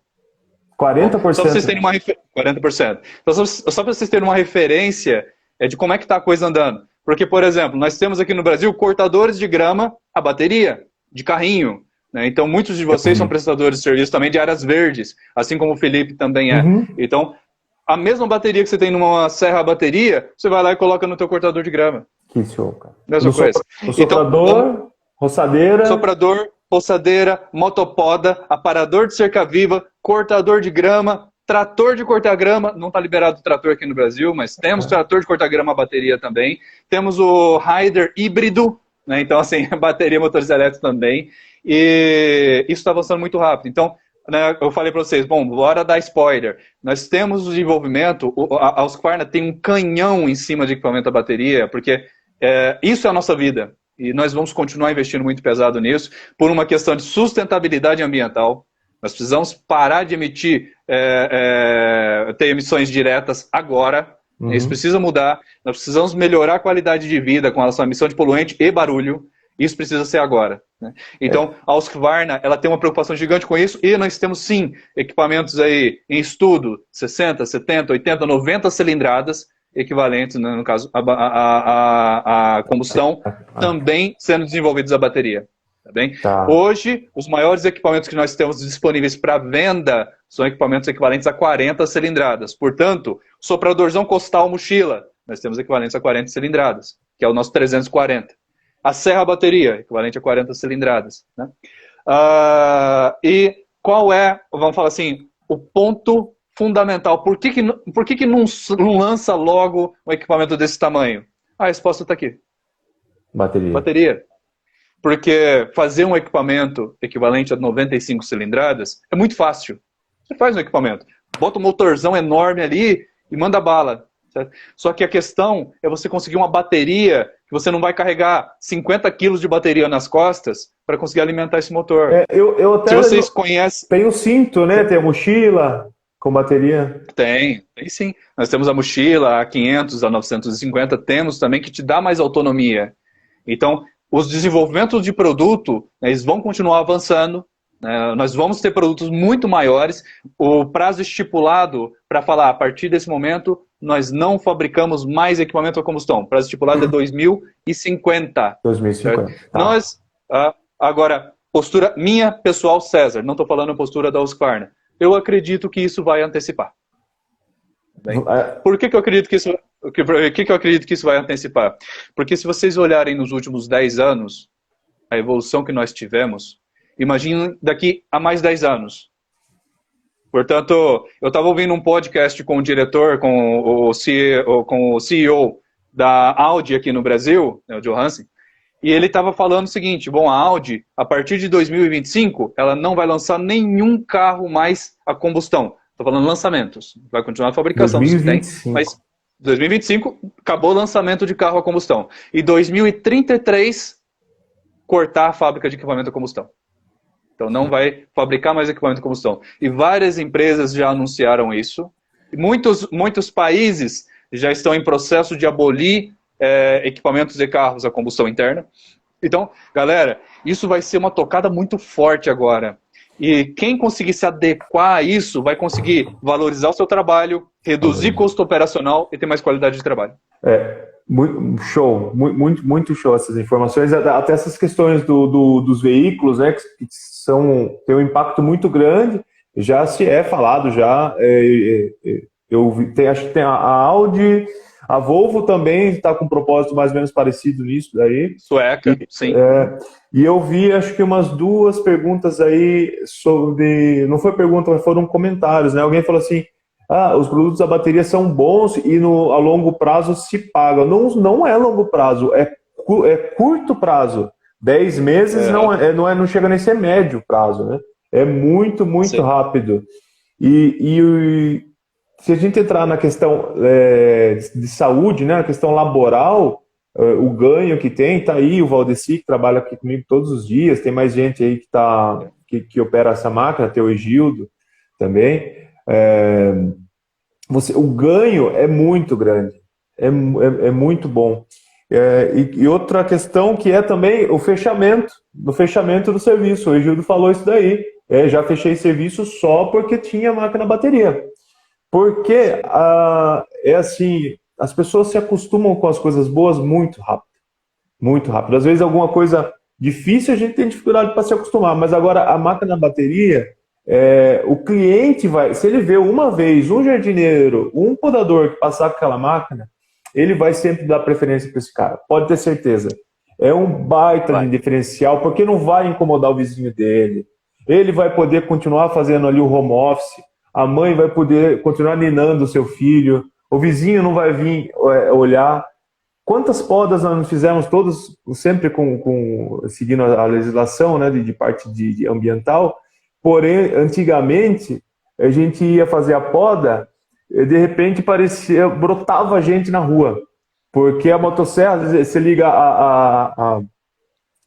40%? Só para vocês terem 40%. Então, só para vocês terem uma referência de como é que está a coisa andando. Porque, por exemplo, nós temos aqui no Brasil cortadores de grama a bateria, de carrinho. Né? Então, muitos de vocês são prestadores de serviço também de áreas verdes, assim como o Felipe também é. Então, a mesma bateria que você tem numa serra a bateria, você vai lá e coloca no teu cortador de grama. Que show, cara. Mesma coisa. O soprador, roçadeira... Soprador, roçadeira, motopoda, aparador de cerca-viva, cortador de grama, trator de cortar grama. Não está liberado o trator aqui no Brasil, mas temos trator de cortar grama a bateria também. Temos o Rider híbrido, né? Então, assim, bateria motorizada elétrica também. E isso está avançando muito rápido. Então, né, eu falei para vocês, bom, bora dar spoiler. Nós temos o desenvolvimento, a Husqvarna tem um canhão em cima de equipamento da bateria, porque isso é a nossa vida. E nós vamos continuar investindo muito pesado nisso, por uma questão de sustentabilidade ambiental. Nós precisamos parar de ter emissões diretas agora. Isso precisa mudar. Nós precisamos melhorar a qualidade de vida com relação à emissão de poluente e barulho. Isso precisa ser agora. Né? Então, a Husqvarna, ela tem uma preocupação gigante com isso, e nós temos, sim, equipamentos aí em estudo, 60, 70, 80, 90 cilindradas, equivalentes, né, no caso, a combustão, também sendo desenvolvidos a bateria. Tá bem? Hoje, os maiores equipamentos que nós temos disponíveis para venda são equipamentos equivalentes a 40 cilindradas. Portanto, sopradorzão costal mochila, nós temos equivalentes a 40 cilindradas, que é o nosso 340. A serra bateria, equivalente a 40 cilindradas. Né? E qual é, vamos falar assim, o ponto fundamental? Por que não lança logo um equipamento desse tamanho? A resposta está aqui. Bateria. Porque fazer um equipamento equivalente a 95 cilindradas é muito fácil. Você faz um equipamento, bota um motorzão enorme ali e manda bala. certo? Só que a questão é você conseguir uma bateria que você não vai carregar 50 quilos de bateria nas costas para conseguir alimentar esse motor. Eu Se até vocês conhecem... tem o cinto, né? Tem a mochila com bateria. Tem sim. Nós temos a mochila, a 500, a 950, temos também que te dá mais autonomia. Então, os desenvolvimentos de produto, né, eles vão continuar avançando, né, nós vamos ter produtos muito maiores. O prazo estipulado para falar, a partir desse momento, nós não fabricamos mais equipamento a combustão. O prazo estipulado é 2050. 2050. Tá. Nós, agora, postura minha, pessoal, César, não estou falando a postura da Husqvarna. Eu acredito que isso vai antecipar. Bem, por que eu acredito que isso... Por que eu acredito que isso vai antecipar? Porque se vocês olharem nos últimos 10 anos, a evolução que nós tivemos, imaginem daqui a mais 10 anos. Portanto, eu estava ouvindo um podcast com o diretor, com o CEO da Audi aqui no Brasil, né, o Johansen, e ele estava falando o seguinte, bom, a Audi, a partir de 2025, ela não vai lançar nenhum carro mais a combustão. Estou falando lançamentos. Vai continuar a fabricação, 2025. Mas 2025, acabou o lançamento de carro a combustão. E 2033, cortar a fábrica de equipamento a combustão. Então não vai fabricar mais equipamento a combustão. E várias empresas já anunciaram isso. Muitos países já estão em processo de abolir equipamentos de carros a combustão interna. Então, galera, isso vai ser uma tocada muito forte agora. E quem conseguir se adequar a isso vai conseguir valorizar o seu trabalho, reduzir custo operacional e ter mais qualidade de trabalho. Show, muito show essas informações. Até essas questões dos veículos, né, que têm um impacto muito grande, já se é falado, já. Acho que tem a Audi, a Volvo também está com um propósito mais ou menos parecido nisso daí. Sueca, sim. E eu vi, acho que umas 2 perguntas aí sobre... Não foi pergunta, mas foram comentários, né? Alguém falou assim, os produtos da bateria são bons e a longo prazo se pagam. Não é longo prazo, é curto prazo. 10 meses não chega nem a ser médio prazo, né? É muito sim, rápido. E se a gente entrar na questão de saúde, né, na questão laboral, o ganho que tem, tá aí o Valdeci, que trabalha aqui comigo todos os dias, tem mais gente aí que opera essa máquina, tem o Egildo também. O ganho é muito grande, é muito bom. E outra questão que é também o fechamento do serviço, o Egildo falou isso daí, já fechei serviço só porque tinha máquina bateria. Porque assim, as pessoas se acostumam com as coisas boas muito rápido. Muito rápido. Às vezes alguma coisa difícil a gente tem dificuldade para se acostumar, mas agora a máquina bateria, o cliente vai, se ele vê uma vez um jardineiro, um podador que passar com aquela máquina, ele vai sempre dar preferência para esse cara, pode ter certeza. É um baita de diferencial, porque não vai incomodar o vizinho dele. Ele vai poder continuar fazendo ali o home office, a mãe vai poder continuar ninando o seu filho, o vizinho não vai vir olhar. Quantas podas nós não fizemos todos, sempre seguindo a legislação, né, de parte de ambiental, porém, antigamente, a gente ia fazer a poda, e de repente brotava gente na rua, porque a motosserra, você liga a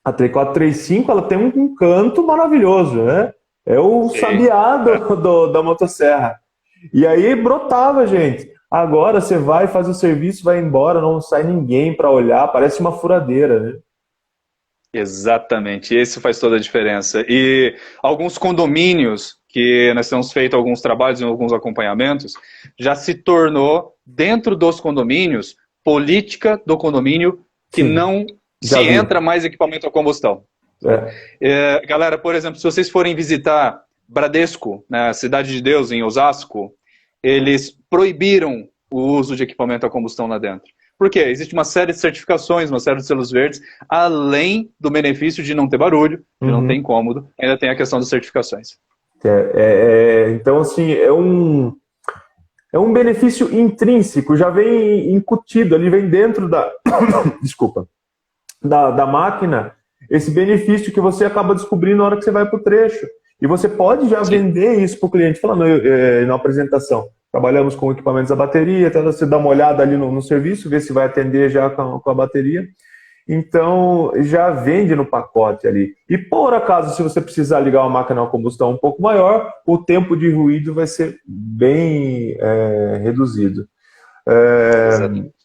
3435, ela tem um canto maravilhoso, né? É o sabiá da motosserra. E aí brotava, gente. Agora você vai, faz o serviço, vai embora, não sai ninguém para olhar, parece uma furadeira, né? Exatamente, esse faz toda a diferença. E alguns condomínios, que nós temos feito alguns trabalhos e alguns acompanhamentos, já se tornou, dentro dos condomínios, política do condomínio que não se entra mais equipamento a combustão. Galera, por exemplo, se vocês forem visitar Bradesco, na Cidade de Deus, em Osasco, eles proibiram o uso de equipamento a combustão lá dentro. Por quê? Existe uma série de certificações, uma série de selos verdes, além do benefício de não ter barulho, de não ter incômodo, ainda tem a questão das certificações. Então, assim, é um benefício intrínseco, já vem incutido, ali vem dentro da máquina, esse benefício que você acaba descobrindo na hora que você vai para o trecho. E você pode já vender isso para o cliente, falando na apresentação. trabalhamos com equipamentos a bateria, até você dar uma olhada ali no serviço, ver se vai atender já com a bateria. Então, já vende no pacote ali. E, por acaso, se você precisar ligar uma máquina a combustão um pouco maior, o tempo de ruído vai ser bem reduzido.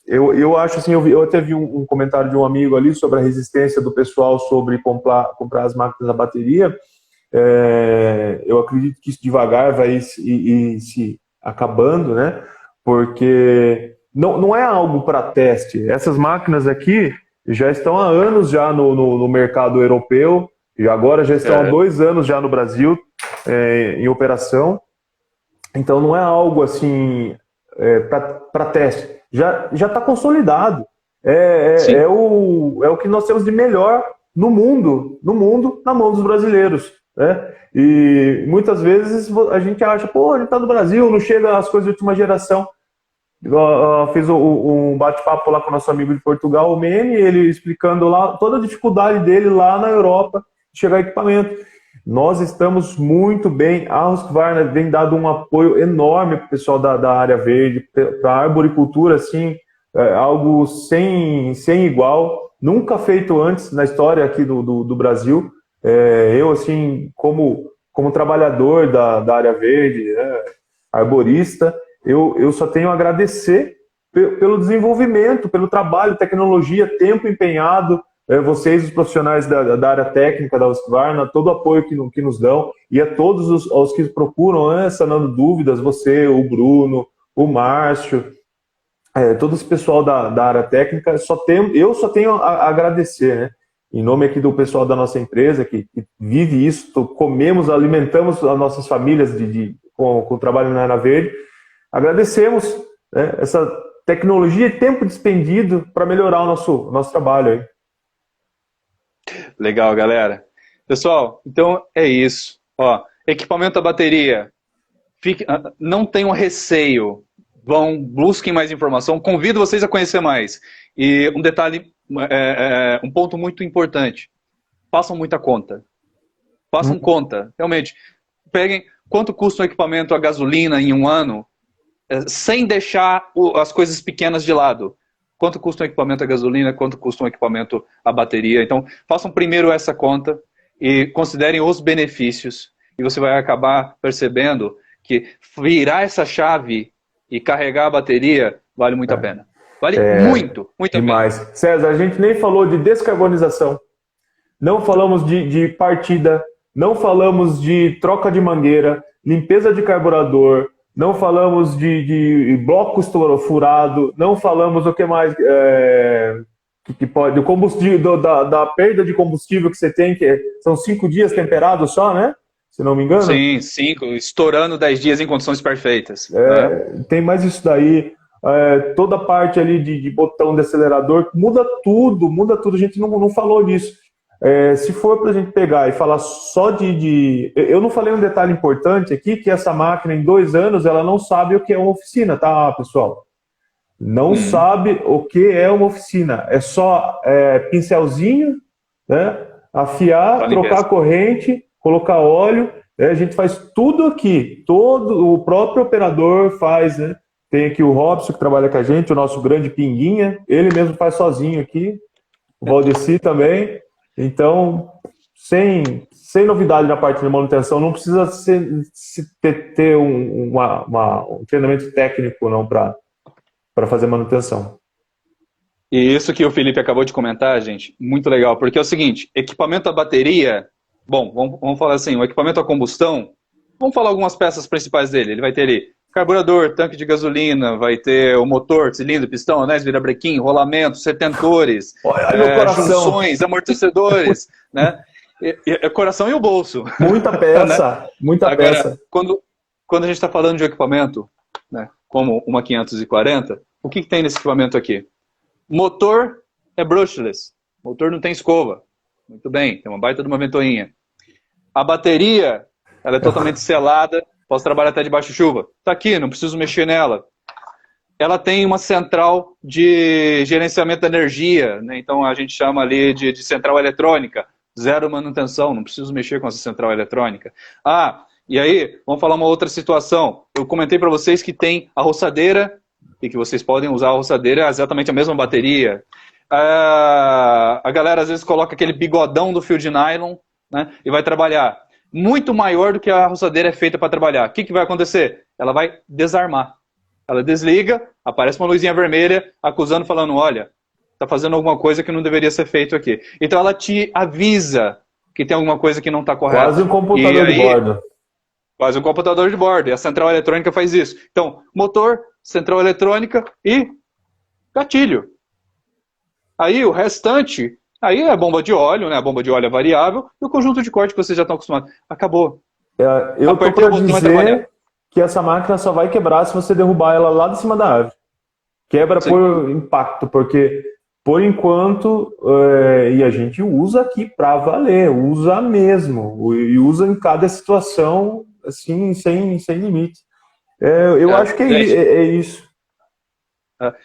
Eu acho assim, eu até vi um comentário de um amigo ali sobre a resistência do pessoal sobre comprar as máquinas a bateria. Eu acredito que isso devagar vai se acabando, né? Porque não é algo para teste. Essas máquinas aqui já estão há anos já no mercado europeu, e agora já estão há 2 anos já no Brasil em operação. Então não é algo assim para teste. Já está consolidado. É o que nós temos de melhor no mundo, na mão dos brasileiros. Né? E muitas vezes a gente acha, pô, a gente está no Brasil, não chega as coisas de última geração. Fiz um bate-papo lá com o nosso amigo de Portugal, o Mene, ele explicando lá toda a dificuldade dele lá na Europa de chegar equipamento. Nós estamos muito bem. A Husqvarna vem dado um apoio enorme para o pessoal da área verde, para a arboricultura, assim, algo sem igual, nunca feito antes na história aqui do Brasil. Eu, assim, como trabalhador da área verde, arborista, eu só tenho a agradecer pelo desenvolvimento, pelo trabalho, tecnologia, tempo empenhado, vocês, os profissionais da área técnica da Husqvarna, todo o apoio que nos dão, e a todos os que procuram, sanando dúvidas, você, o Bruno, o Márcio, todo esse pessoal da área técnica, eu só tenho a agradecer, né? Em nome aqui do pessoal da nossa empresa, que vive isso, comemos, alimentamos as nossas famílias com o trabalho na área verde, agradecemos, né, essa tecnologia e tempo despendido para melhorar o nosso trabalho aí. Legal, galera. Pessoal, então é isso. Equipamento a bateria. Não tenham receio. Busquem mais informação. Convido vocês a conhecer mais. E um detalhe, um ponto muito importante. Façam muita conta. Façam conta. Realmente. Peguem quanto custa um equipamento a gasolina em um ano, sem deixar as coisas pequenas de lado. Quanto custa um equipamento a gasolina, quanto custa um equipamento a bateria. Então, façam primeiro essa conta e considerem os benefícios. E você vai acabar percebendo que virar essa chave e carregar a bateria vale muito a pena. Vale muito a pena. César, a gente nem falou de descarbonização. Não falamos de partida, não falamos de troca de mangueira, limpeza de carburador, não falamos de bloco furado, não falamos o que mais que pode, do combustível, da perda de combustível que você tem, que são 5 dias temperado só, né? Se não me engano. Sim, 5, estourando 10 dias em condições perfeitas. Tem mais isso daí. Toda a parte ali de botão de acelerador, muda tudo, a gente não falou disso. Se for para a gente pegar e falar só eu não falei um detalhe importante aqui, que essa máquina em 2 anos, ela não sabe o que é uma oficina, tá, pessoal? Não sabe o que é uma oficina. É só pincelzinho, né? Afiar, trocar a corrente, colocar óleo, a gente faz tudo aqui. O próprio operador faz, né? Tem aqui o Robson, que trabalha com a gente, o nosso grande pinguinha, ele mesmo faz sozinho aqui, o Valdeci também. Então, sem novidade na parte de manutenção, não precisa ter um treinamento técnico não para fazer manutenção. E isso que o Felipe acabou de comentar, gente, muito legal, porque é o seguinte, equipamento a bateria, vamos falar assim, o equipamento a combustão, vamos falar algumas peças principais dele, ele vai ter ali carburador, tanque de gasolina, vai ter o motor, cilindro, pistão, anéis, virabrequim, rolamento, setentores, junções, amortecedores, né? Coração e o bolso. Muita peça, né? Muita peça. Quando a gente está falando de um equipamento, né, como uma 540, o que tem nesse equipamento aqui? Motor é brushless, motor não tem escova. Muito bem, tem uma baita de uma ventoinha. A bateria, ela é totalmente selada, posso trabalhar até debaixo de chuva. Está aqui, não preciso mexer nela. Ela tem uma central de gerenciamento da energia, né? Então a gente chama ali de central eletrônica. 0 manutenção, não preciso mexer com essa central eletrônica. E aí, vamos falar uma outra situação. Eu comentei para vocês que tem a roçadeira e que vocês podem usar a roçadeira exatamente a mesma bateria. A galera às vezes coloca aquele bigodão do fio de nylon, né, e vai trabalhar muito maior do que a roçadeira é feita para trabalhar. O que vai acontecer? Ela vai desarmar. Ela desliga, aparece uma luzinha vermelha acusando, falando, olha, está fazendo alguma coisa que não deveria ser feito aqui. Então ela te avisa que tem alguma coisa que não está correta. Quase um computador de bordo. Quase um computador de bordo. E a central eletrônica faz isso. Então, motor, central eletrônica e gatilho. Aí o restante, aí é a bomba de óleo, né? A bomba de óleo é variável e o conjunto de corte que vocês já estão acostumados. Acabou. Eu estou para dizer que essa máquina só vai quebrar se você derrubar ela lá de cima da árvore. Quebra Sim. por impacto, porque por enquanto, e a gente usa aqui para valer, usa mesmo, e usa em cada situação, assim, sem limite. Eu acho que é isso.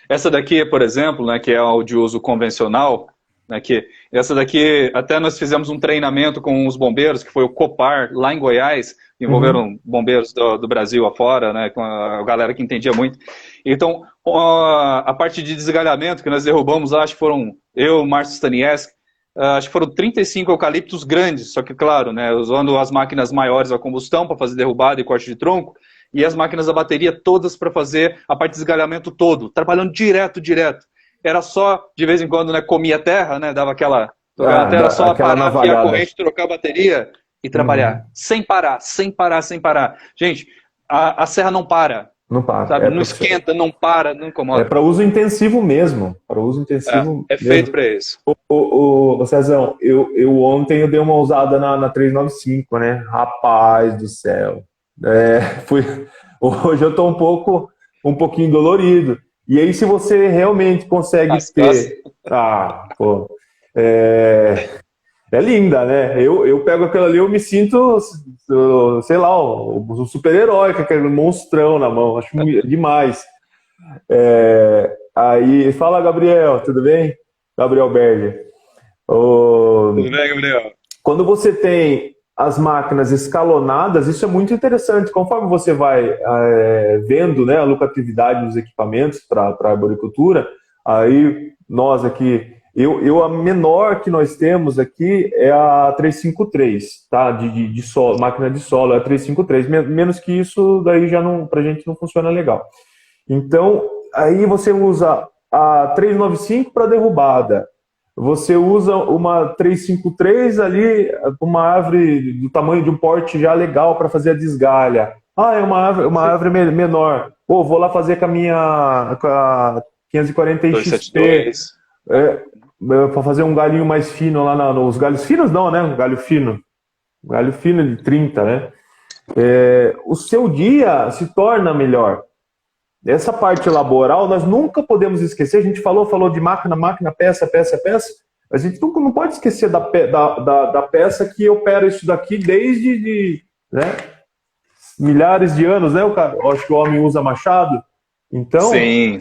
Essa daqui, por exemplo, né, que é o de uso convencional, né, que essa daqui, até nós fizemos um treinamento com os bombeiros, que foi o Copar, lá em Goiás, envolveram bombeiros do Brasil afora, né, com a galera que entendia muito. Então, a parte de desgalhamento que nós derrubamos, acho que foram, eu, Márcio Stanieski, acho que foram 35 eucaliptos grandes, só que, claro, né, usando as máquinas maiores a combustão para fazer derrubada e corte de tronco, e as máquinas da bateria todas para fazer a parte de desgalhamento todo, trabalhando direto. Era só, de vez em quando, né, comia terra, né, dava aquela... era só parar aqui a corrente, trocar a bateria e trabalhar. Sem parar. Gente, a serra não para. Não para. Sabe? Não esquenta, não para, não incomoda. É para uso intensivo mesmo. Para uso intensivo é feito para isso. Ô Cezão, eu ontem eu dei uma usada na 395, né? Rapaz do céu. Hoje eu tô um pouquinho dolorido. E aí, se você realmente consegue ter... É linda, né? Eu pego aquilo ali, eu me sinto, sei lá, o super-herói com aquele monstrão na mão. Acho demais. Aí, fala, Gabriel, tudo bem? Gabriel Berger. Tudo bem, Gabriel? Quando você tem as máquinas escalonadas, isso é muito interessante. Conforme você vai vendo, né, a lucratividade dos equipamentos para a arboricultura, aí nós aqui, a menor que nós temos aqui é a 353, tá? De solo, máquina de solo, é a 353. Menos que isso, daí já não, pra gente não funciona legal. Então, aí você usa a 395 para derrubada. Você usa uma 353 ali, uma árvore do tamanho de um porte já legal para fazer a desgalha. É uma árvore menor. Vou lá fazer com a 540 XP. Para fazer um galinho mais fino lá nos galhos finos, não, né? Um galho fino de 30, né? O seu dia se torna melhor. Essa parte laboral, nós nunca podemos esquecer. A gente falou de máquina, peça. A gente nunca não pode esquecer da peça que opera isso daqui desde né, milhares de anos, né? Eu acho que o homem usa machado. Então, sim.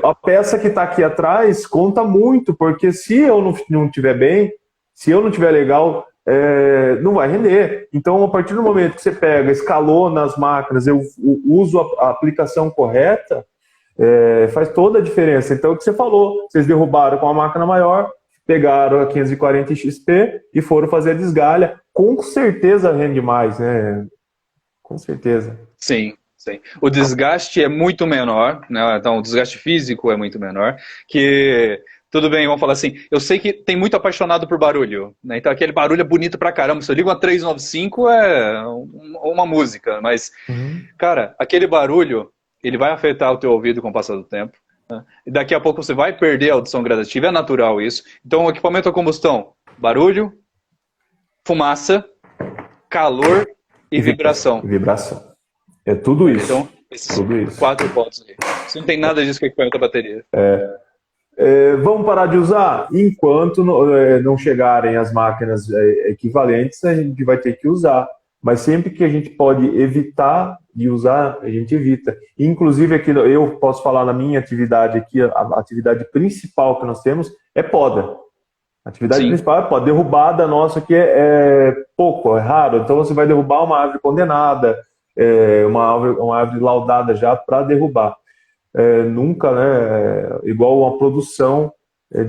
A peça que está aqui atrás conta muito, porque se eu não estiver bem, se eu não estiver legal, não vai render. Então, a partir do momento que você pega, escalona as máquinas, eu uso a aplicação correta, faz toda a diferença. Então, o que você falou, vocês derrubaram com a máquina maior, pegaram a 540 XP e foram fazer a desgalha. Com certeza rende mais, né? Com certeza. Sim. O desgaste é muito menor, né? Então o desgaste físico é muito menor, que, tudo bem, vamos falar assim, eu sei que tem muito apaixonado por barulho, né? Então aquele barulho é bonito pra caramba, se eu ligo uma 395 é uma música, mas, cara, aquele barulho, ele vai afetar o teu ouvido com o passar do tempo, né? E daqui a pouco você vai perder a audição gradativa, é natural isso. Então o equipamento a combustão, barulho, fumaça, calor e vibração. É tudo isso. Então, esses 4 pontos aí. Você não tem nada disso com o equipamento da bateria. Vamos parar de usar? Enquanto não chegarem as máquinas equivalentes, a gente vai ter que usar. Mas sempre que a gente pode evitar de usar, a gente evita. Inclusive, aqui eu posso falar na minha atividade aqui, a atividade principal que nós temos é poda. A atividade Sim. principal é, pô, a derrubada nossa aqui é pouco, é raro. Então você vai derrubar uma árvore condenada, uma árvore laudada já para derrubar. Nunca, né, igual uma produção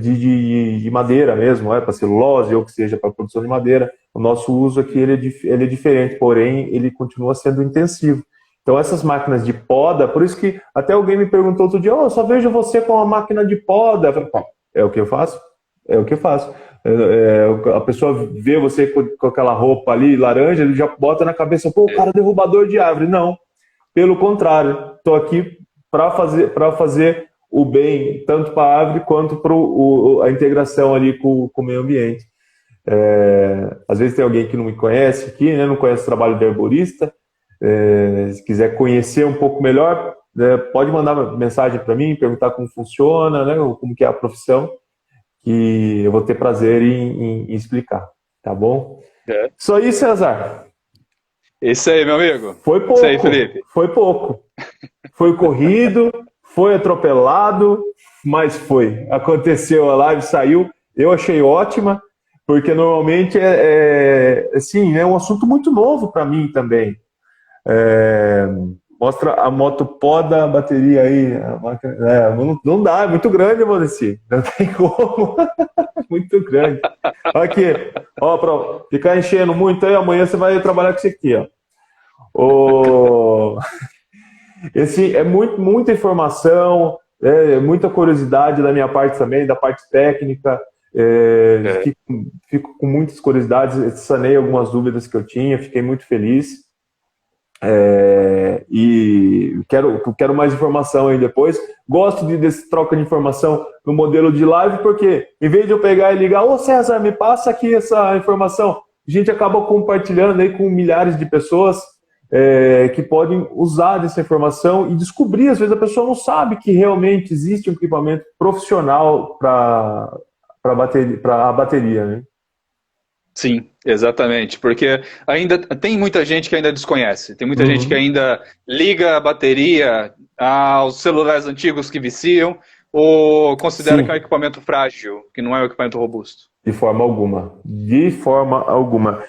de madeira mesmo, para celulose ou que seja para produção de madeira. O nosso uso aqui ele é diferente, porém ele continua sendo intensivo. Então essas máquinas de poda, por isso que até alguém me perguntou outro dia, eu só vejo você com uma máquina de poda. Eu falei, pô, é o que eu faço? É o que eu faço. A pessoa vê você com aquela roupa ali laranja, ele já bota na cabeça, pô, o cara é derrubador de árvore. Não, pelo contrário, estou aqui para fazer o bem, tanto para a árvore quanto para a integração ali com o meio ambiente. Às vezes tem alguém que não me conhece aqui, né, não conhece o trabalho de arborista, se quiser conhecer um pouco melhor, pode mandar mensagem para mim, perguntar como funciona, né, como que é a profissão, que eu vou ter prazer em explicar, tá bom? Isso aí, César. Isso aí, meu amigo. Foi pouco. Isso aí, Felipe. Foi pouco. Foi corrido, foi atropelado, mas foi. Aconteceu, a live saiu. Eu achei ótima, porque normalmente assim, é um assunto muito novo para mim também. Mostra a moto poda a bateria aí. Não dá, é muito grande, Modeci. Não tem como. Muito grande. Aqui, ó, para ficar enchendo muito aí, amanhã você vai trabalhar com isso aqui, ó. Esse é muita informação, muita curiosidade da minha parte também, da parte técnica. Fico com muitas curiosidades, sanei algumas dúvidas que eu tinha, fiquei muito feliz. E quero mais informação aí depois. Gosto desse troca de informação no modelo de live, porque em vez de eu pegar e ligar, ô César, me passa aqui essa informação, a gente acaba compartilhando aí com milhares de pessoas que podem usar dessa informação e descobrir. Às vezes a pessoa não sabe que realmente existe um equipamento profissional para a bateria, né? Sim, exatamente, porque ainda tem muita gente que ainda desconhece, tem muita gente que ainda liga a bateria aos celulares antigos que viciam ou considera que é um equipamento frágil, que não é um equipamento robusto. De forma alguma. De forma alguma.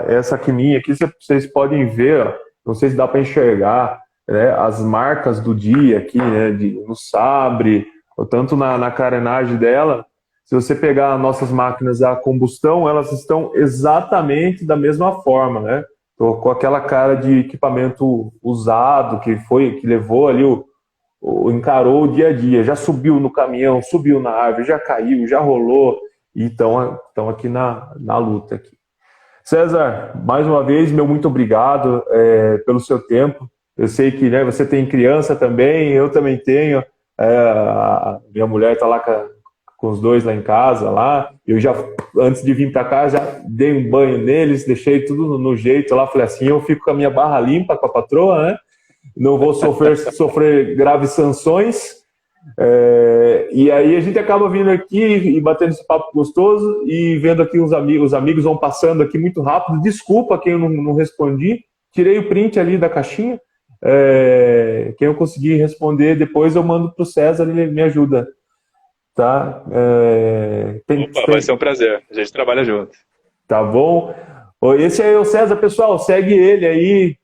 Essa aqui minha aqui, vocês podem ver, ó, não sei se dá para enxergar, né, as marcas do dia aqui, né, no sabre, ou tanto na carenagem dela. Se você pegar as nossas máquinas a combustão, elas estão exatamente da mesma forma, né? Tô com aquela cara de equipamento usado, que levou ali encarou o dia a dia, já subiu no caminhão, subiu na árvore, já caiu, já rolou, e estão aqui na luta aqui. César, mais uma vez, meu muito obrigado pelo seu tempo. Eu sei que, né, você tem criança também, eu também tenho. A minha mulher está lá com os dois lá em casa, lá. Eu já, antes de vir para cá, já dei um banho neles, deixei tudo no jeito lá. Falei assim, eu fico com a minha barra limpa com a patroa, né? Não vou sofrer graves sanções. E aí a gente acaba vindo aqui e batendo esse papo gostoso e vendo aqui os amigos vão passando aqui muito rápido. Desculpa quem eu não respondi. Tirei o print ali da caixinha. Quem eu conseguir responder, depois eu mando para o César, ele me ajuda. Tá? Vai ser um prazer, a gente trabalha junto. Tá bom? Esse aí é o César, pessoal, segue ele aí.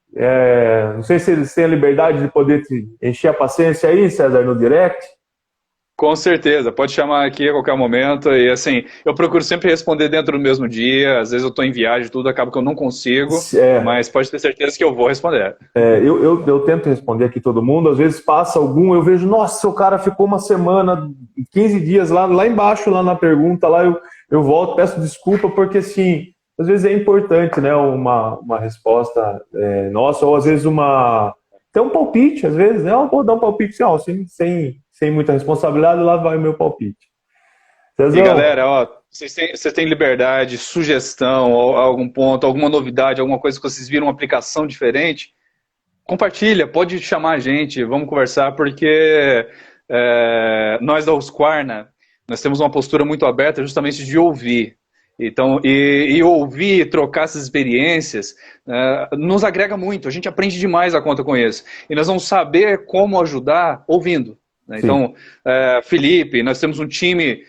Não sei se eles têm a liberdade de poder te encher a paciência aí, César, no direct. Com certeza, pode chamar aqui a qualquer momento. E assim, eu procuro sempre responder dentro do mesmo dia. Às vezes eu estou em viagem, tudo acaba que eu não consigo, mas pode ter certeza que eu vou responder. Eu tento responder aqui todo mundo. Às vezes passa algum, eu vejo, nossa, o cara ficou uma semana, 15 dias lá embaixo, lá na pergunta, lá eu volto, peço desculpa, porque assim, às vezes é importante, né, uma resposta nossa, ou às vezes até um palpite, às vezes, né, eu vou dar um palpite sem muita responsabilidade, lá vai o meu palpite. Cezão. E galera, ó, vocês têm liberdade, sugestão, algum ponto, alguma novidade, alguma coisa que vocês viram, uma aplicação diferente, compartilha, pode chamar a gente, vamos conversar, porque nós da Husqvarna, nós temos uma postura muito aberta justamente de ouvir. Então, e ouvir, trocar essas experiências, nos agrega muito, a gente aprende demais a conta com isso. E nós vamos saber como ajudar ouvindo. né? Sim. Então, Felipe, nós temos um time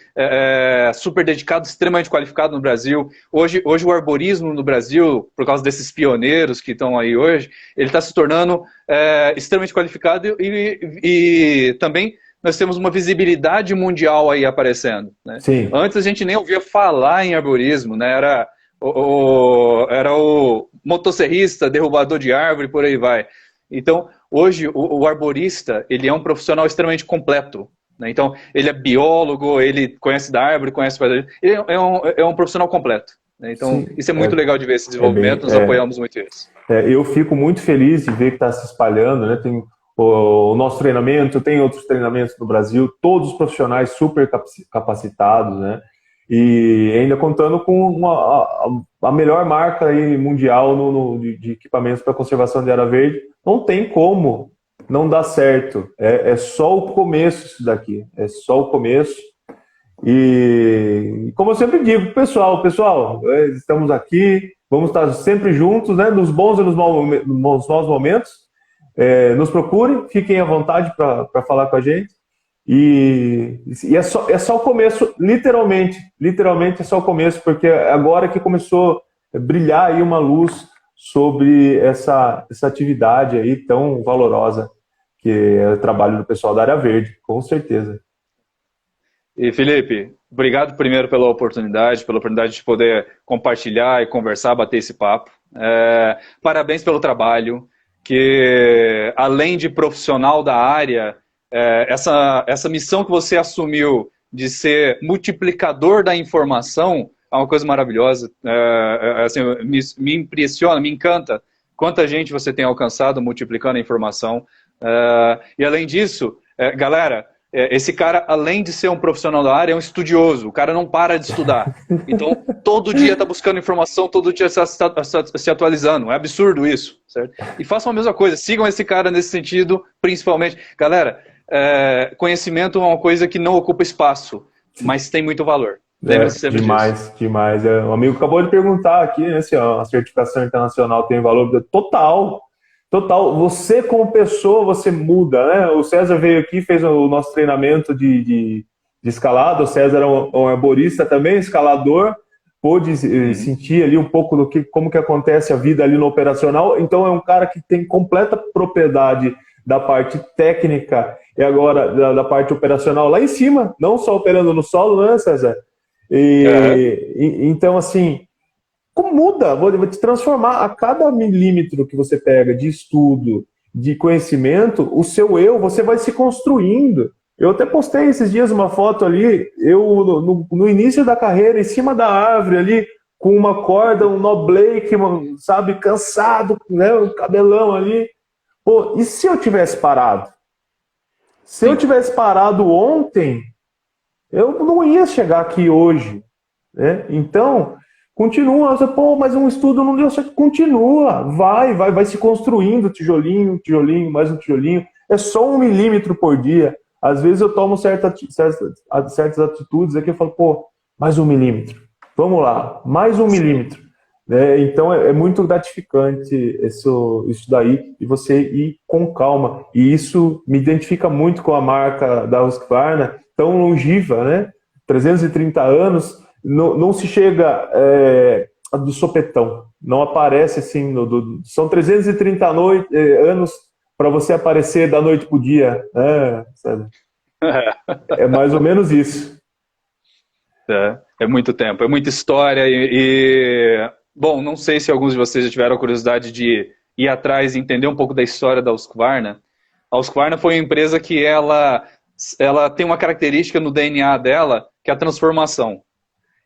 super dedicado, extremamente qualificado no Brasil. Hoje o arborismo no Brasil, por causa desses pioneiros que estão aí hoje, ele está se tornando extremamente qualificado e também nós temos uma visibilidade mundial aí aparecendo, né? Sim. Antes a gente nem ouvia falar em arborismo, né? Era o motosserrista, derrubador de árvore, por aí vai. Então, hoje, o arborista, ele é um profissional extremamente completo, né? Então, ele é biólogo, ele conhece da árvore, conhece... Ele é um profissional completo, né? Então, Sim. isso é muito legal de ver esse desenvolvimento, nós apoiamos muito isso. Eu fico muito feliz de ver que está se espalhando, né? Tem o nosso treinamento, tem outros treinamentos no Brasil, todos os profissionais super capacitados, né? E ainda contando com a melhor marca aí mundial de equipamentos para conservação de área verde. Não tem como não dar certo. É só o começo isso daqui. É só o começo. E como eu sempre digo, pessoal, estamos aqui, vamos estar sempre juntos, né? Nos bons e nos maus momentos. Nos procurem, fiquem à vontade para falar com a gente. E é só o começo, literalmente é só o começo, porque agora que começou a brilhar aí uma luz sobre essa atividade aí tão valorosa, que é o trabalho do pessoal da área verde, com certeza. E Felipe, obrigado primeiro pela oportunidade de poder compartilhar e conversar, bater esse papo. Parabéns pelo trabalho, que além de profissional da área, essa missão que você assumiu de ser multiplicador da informação é uma coisa maravilhosa. Assim, me impressiona, me encanta quanta gente você tem alcançado multiplicando a informação. E além disso, galera, esse cara, além de ser um profissional da área, é um estudioso. O cara não para de estudar. Então, todo dia está buscando informação, todo dia está se atualizando. É absurdo isso, certo? E façam a mesma coisa. Sigam esse cara nesse sentido, principalmente. Galera, conhecimento é uma coisa que não ocupa espaço, mas tem muito valor. Lembre-se sempre disso. Demais. Um amigo acabou de perguntar aqui, né, se a certificação internacional tem valor total. Você como pessoa, você muda, né? O César veio aqui, fez o nosso treinamento de escalada. O César é um arborista também, escalador, pôde sentir ali um pouco como que acontece a vida ali no operacional. Então é um cara que tem completa propriedade da parte técnica e agora da parte operacional lá em cima, não só operando no solo, né, César? Então, assim, como muda, vou te transformar a cada milímetro que você pega de estudo, de conhecimento, o seu eu, você vai se construindo. Eu até postei esses dias uma foto ali, eu no início da carreira, em cima da árvore ali, com uma corda, um nó Blake, sabe, cansado, né, um cabelão ali. Pô, e se eu tivesse parado? Se eu tivesse parado ontem, eu não ia chegar aqui hoje, né? Então, continua. Pô, mas um estudo não deu certo. Continua, vai se construindo, tijolinho, mais um tijolinho. É só 1 milímetro por dia. Às vezes eu tomo certas atitudes aqui, eu falo, pô, mais 1 milímetro. Vamos lá, mais 1 milímetro. Então é muito gratificante isso daí, e você ir com calma. E isso me identifica muito com a marca da Husqvarna, tão longeva, né? 330 anos, não se chega do sopetão, não aparece assim, são 330 anos para você aparecer da noite para o dia, né? É mais ou menos isso. É muito tempo, é muita história bom, não sei se alguns de vocês já tiveram a curiosidade de ir atrás e entender um pouco da história da Husqvarna. A Husqvarna foi uma empresa que ela tem uma característica no DNA dela, que é a transformação.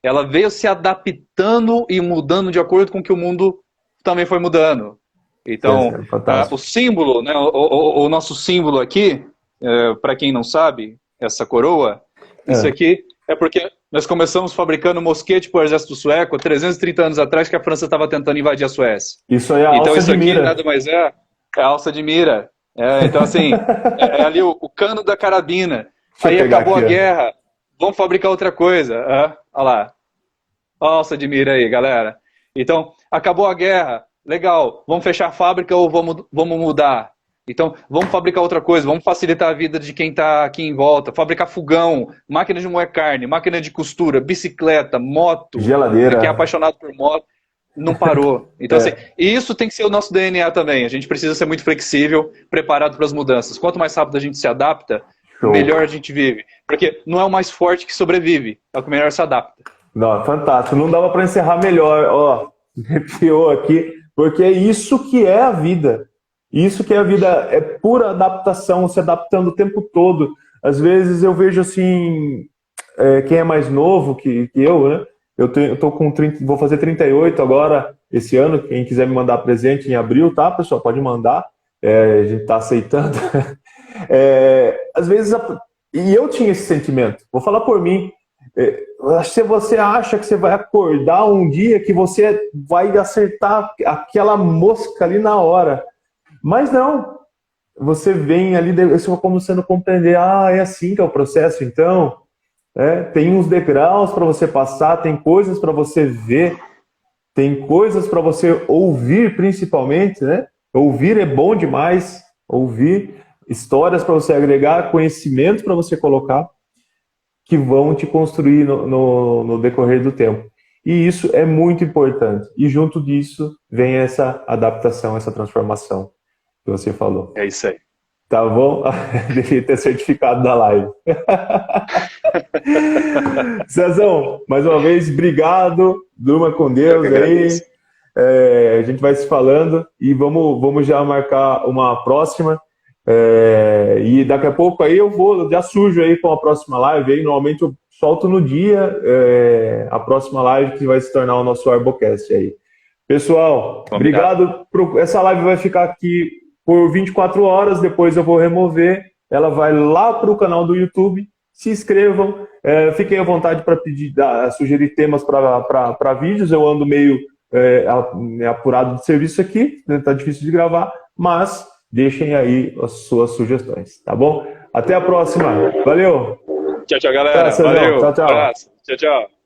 Ela veio se adaptando e mudando de acordo com que o mundo também foi mudando. Então, o símbolo, né, o nosso símbolo aqui, para quem não sabe, essa coroa, isso aqui é porque nós começamos fabricando mosquete para o exército sueco 330 anos atrás, que a França estava tentando invadir a Suécia. Isso aí é a alça de mira. Então isso aqui nada mais é a alça de mira. Então assim, é ali o cano da carabina. Aí acabou a guerra, vamos fabricar outra coisa. Olha lá, a alça de mira aí, galera. Então, acabou a guerra, legal, vamos fechar a fábrica ou vamos mudar? Então, vamos fabricar outra coisa, vamos facilitar a vida de quem está aqui em volta. Fabricar fogão, máquina de moer carne, máquina de costura, bicicleta, moto. Geladeira. Quem é apaixonado por moto, não parou. Então, assim, e isso tem que ser o nosso DNA também. A gente precisa ser muito flexível, preparado para as mudanças. Quanto mais rápido a gente se adapta, melhor a gente vive. Porque não é o mais forte que sobrevive, é o que melhor se adapta. Não, fantástico. Não dava para encerrar melhor. Ó, arrepiou aqui, porque é isso que é a vida. Isso que é a vida, é pura adaptação, se adaptando o tempo todo. Às vezes eu vejo assim, quem é mais novo que eu, né? Eu tô com 30, vou fazer 38 agora, esse ano. Quem quiser me mandar presente em abril, tá, pessoal? Pode mandar. A gente tá aceitando. Às vezes, e eu tinha esse sentimento. Vou falar por mim. Se você acha que você vai acordar um dia que você vai acertar aquela mosca ali na hora. Mas não, você vem ali, você vai começando a compreender, é assim que é o processo, então, tem uns degraus para você passar, tem coisas para você ver, tem coisas para você ouvir principalmente, né? Ouvir é bom demais, ouvir histórias para você agregar, conhecimento para você colocar, que vão te construir no decorrer do tempo. E isso é muito importante, e junto disso vem essa adaptação, essa transformação que você falou. É isso aí. Tá bom? Devia ter certificado da live. Cezão, mais uma vez, obrigado. Durma com Deus aí. A gente vai se falando e vamos já marcar uma próxima. E daqui a pouco aí eu já sujo aí com a próxima live. Aí, normalmente eu solto no dia a próxima live que vai se tornar o nosso Arbocast aí. Pessoal, obrigado. Essa live vai ficar aqui por 24 horas, depois eu vou remover, ela vai lá para o canal do YouTube, se inscrevam, fiquem à vontade para sugerir temas para vídeos, eu ando meio apurado de serviço aqui, está difícil de gravar, mas deixem aí as suas sugestões, tá bom? Até a próxima, valeu! Tchau, tchau, galera, Valeu, valeu, tchau, tchau. abraço, tchau, tchau.